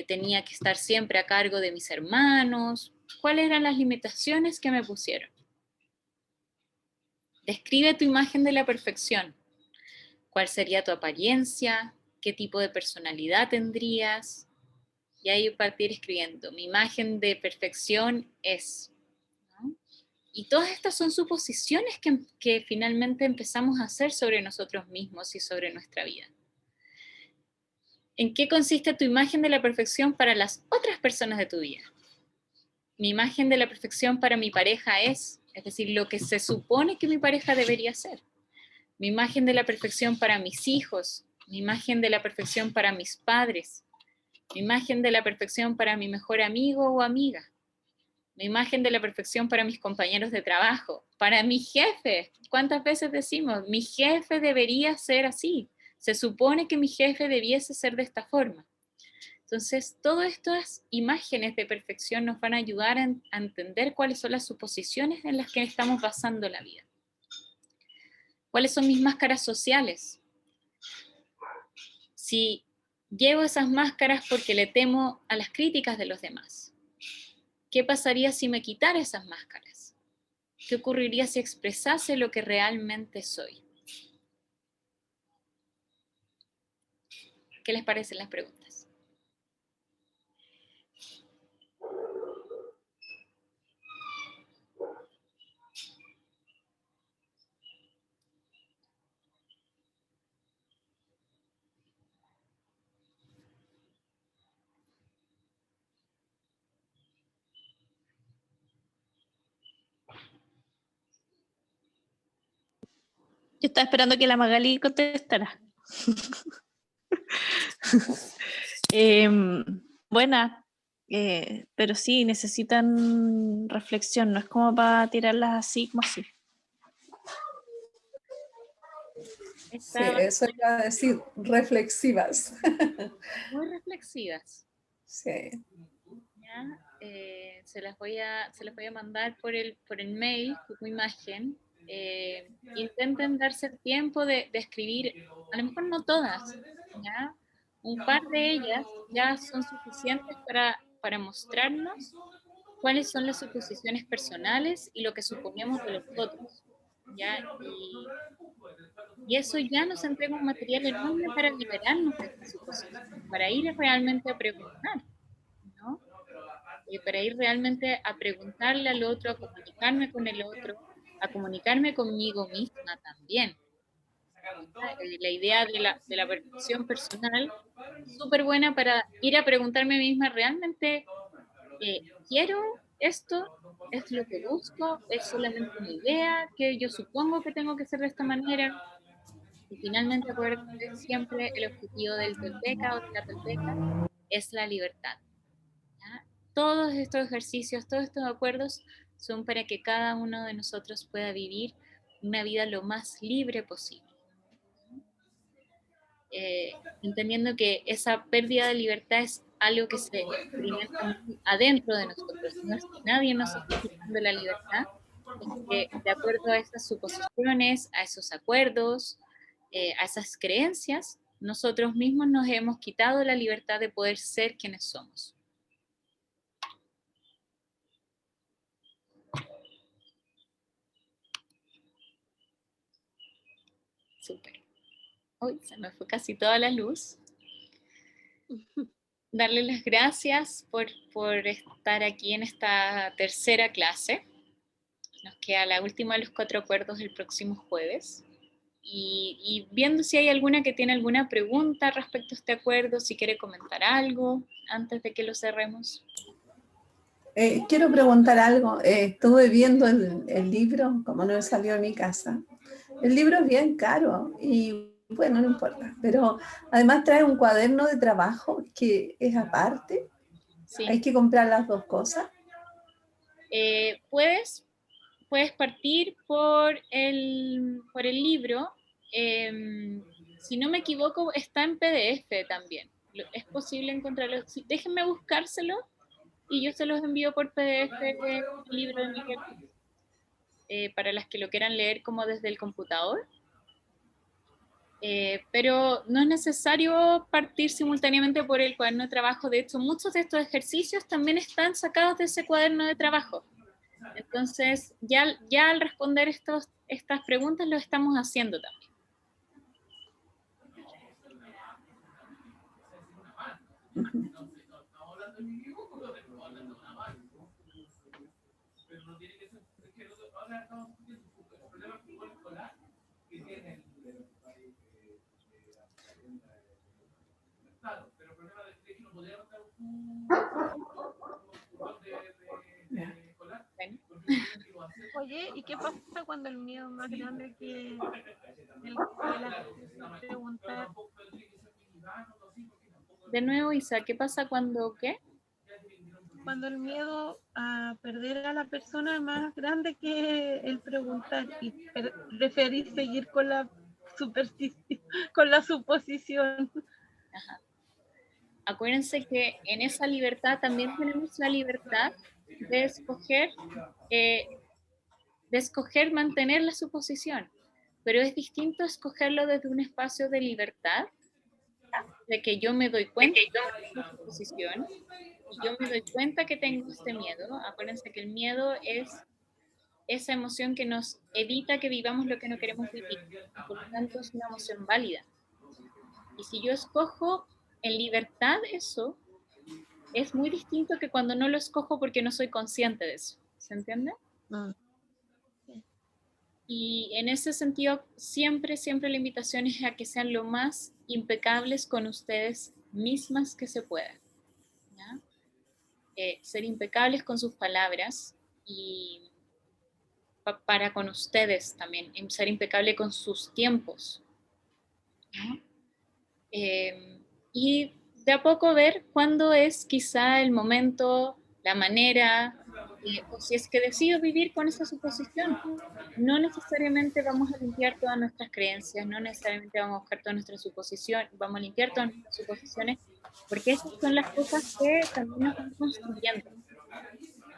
Speaker 1: tenía que estar siempre a cargo de mis hermanos. ¿Cuáles eran las limitaciones que me pusieron? Describe tu imagen de la perfección. ¿Cuál sería tu apariencia? ¿Qué tipo de personalidad tendrías? Y ahí partir escribiendo. Mi imagen de perfección es... ¿no? Y todas estas son suposiciones que finalmente empezamos a hacer sobre nosotros mismos y sobre nuestra vida. ¿En qué consiste tu imagen de la perfección para las otras personas de tu vida? mi imagen de la perfección para mi pareja es decir, lo que se supone que mi pareja debería ser. Mi imagen de la perfección para mis hijos, mi imagen de la perfección para mis padres, mi imagen de la perfección para mi mejor amigo o amiga, mi imagen de la perfección para mis compañeros de trabajo, para mi jefe. ¿Cuántas veces decimos, mi jefe debería ser así? Se supone que mi jefe debiese ser de esta forma. Entonces, todas estas imágenes de perfección nos van a ayudar a entender cuáles son las suposiciones en las que estamos basando la vida. ¿Cuáles son mis máscaras sociales? Si llevo esas máscaras porque le temo a las críticas de los demás, ¿qué pasaría si me quitara esas máscaras? ¿Qué ocurriría si expresase lo que realmente soy? ¿Qué les parecen las preguntas?
Speaker 2: Yo estaba esperando que la Magali contestara. Buena, pero sí, necesitan reflexión, no es como para tirarlas así como así.
Speaker 5: Sí, eso iba a decir, reflexivas.
Speaker 1: Muy reflexivas.
Speaker 5: Sí.
Speaker 1: ¿Ya? Se las voy a mandar por el mail como imagen. Intenten darse el tiempo de escribir, a lo mejor no todas, ¿ya? Un par de ellas ya son suficientes para mostrarnos cuáles son las suposiciones personales y lo que suponemos de los otros, ¿ya? Y eso ya nos entrega un material enorme para liberarnos de estas suposiciones, para ir realmente a preguntar, ¿no? Para ir realmente a preguntarle al otro, a comunicarme con el otro, a comunicarme conmigo misma también. La idea de la perfección personal es súper buena para ir a preguntarme a mí misma, ¿realmente quiero esto? ¿Es lo que busco? ¿Es solamente una idea que yo supongo que tengo que ser de esta manera? Y finalmente, acuérdense, siempre el objetivo del tolteca o de la tolteca es la libertad. ¿Ya? Todos estos ejercicios, todos estos acuerdos son para que cada uno de nosotros pueda vivir una vida lo más libre posible. Entendiendo que esa pérdida de libertad es algo que se experimenta muy adentro de nosotros. No es que nadie nos esté quitando la libertad, es que de acuerdo a esas suposiciones, a esos acuerdos, a esas creencias, nosotros mismos nos hemos quitado la libertad de poder ser quienes somos. Súper. Uy, se me fue casi toda la luz. Darle las gracias por estar aquí en esta tercera clase. Nos queda la última de los 4 acuerdos el próximo jueves. Y viendo si hay alguna que tiene alguna pregunta respecto a este acuerdo, si quiere comentar algo antes de que lo cerremos.
Speaker 5: Quiero preguntar algo. Estuve viendo el libro, como no salió de mi casa. El libro es bien caro y bueno, no importa. Pero además trae un cuaderno de trabajo que es aparte.
Speaker 1: Sí.
Speaker 5: Hay que comprar las dos cosas.
Speaker 1: Puedes partir por el libro. Si no me equivoco, está en PDF también. Es posible encontrarlo. Déjenme buscárselo y yo se los envío por PDF el libro de Miguel Ruiz, para las que lo quieran leer como desde el computador. Pero no es necesario partir simultáneamente por el cuaderno de trabajo. De hecho, muchos de estos ejercicios también están sacados de ese cuaderno de trabajo. Entonces, ya al responder estas preguntas lo estamos haciendo también.
Speaker 8: ¿Y qué pasa cuando el miedo es más grande que la preguntar?
Speaker 1: De nuevo, Isa, ¿qué pasa cuando qué?
Speaker 8: Cuando el miedo a perder a la persona es más grande que el preguntar y preferir seguir con la superstición, con la suposición.
Speaker 1: Ajá. Acuérdense que en esa libertad también tenemos la libertad de escoger mantener la suposición, pero es distinto escogerlo desde un espacio de libertad, de que yo me doy cuenta de la suposición y yo me doy cuenta que tengo este miedo. Acuérdense que el miedo es esa emoción que nos evita que vivamos lo que no queremos vivir, y por lo tanto es una emoción válida. Y si yo escojo en libertad eso, es muy distinto que cuando no lo escojo porque no soy consciente de eso. ¿Se entiende? Y en ese sentido, siempre la invitación es a que sean lo más impecables con ustedes mismas que se pueda. ¿Ya? Ser impecables con sus palabras y para con ustedes también, ser impecable con sus tiempos. ¿No? Y de a poco ver cuándo es quizá el momento, la manera, o si es que decido vivir con esa suposición. No necesariamente vamos a limpiar todas nuestras creencias, no necesariamente vamos a buscar todas nuestras suposiciones, vamos a limpiar todas nuestras suposiciones, porque esas son las cosas que también nos van construyendo.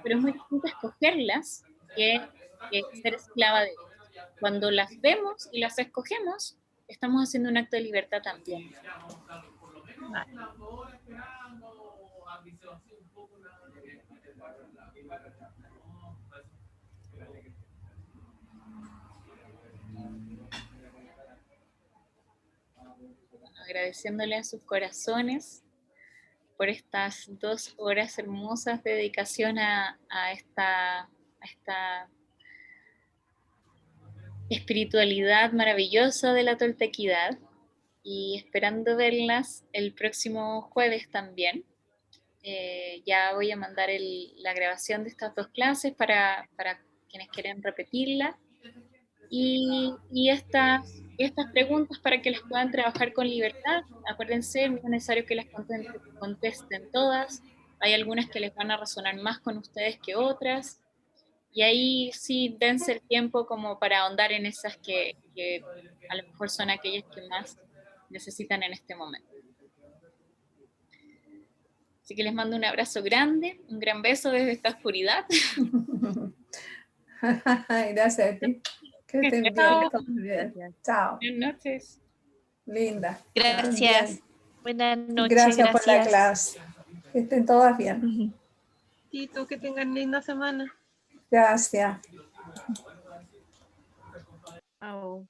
Speaker 1: Pero es muy distinto escogerlas que ser esclava de ellas. Cuando las vemos y las escogemos, estamos haciendo un acto de libertad también. Agradeciéndole a sus corazones por estas 2 horas hermosas de dedicación a esta espiritualidad maravillosa de la toltequidad, y esperando verlas el próximo jueves también. Ya voy a mandar la grabación de estas 2 clases para quienes quieren repetirla, y estas preguntas para que las puedan trabajar con libertad. Acuérdense, no es necesario que las contesten todas, hay algunas que les van a resonar más con ustedes que otras, y ahí sí dense el tiempo como para ahondar en esas que a lo mejor son aquellas que más necesitan en este momento. Así que les mando un abrazo grande, un gran beso desde esta oscuridad.
Speaker 5: Gracias a ti. Que estén bien, que estén bien. Chao.
Speaker 1: Buenas noches.
Speaker 5: Linda.
Speaker 2: Gracias. Buenas noches.
Speaker 5: Gracias por la clase. Que estén todas bien.
Speaker 8: Y tú, que tengan linda semana.
Speaker 5: Gracias.
Speaker 2: Oh.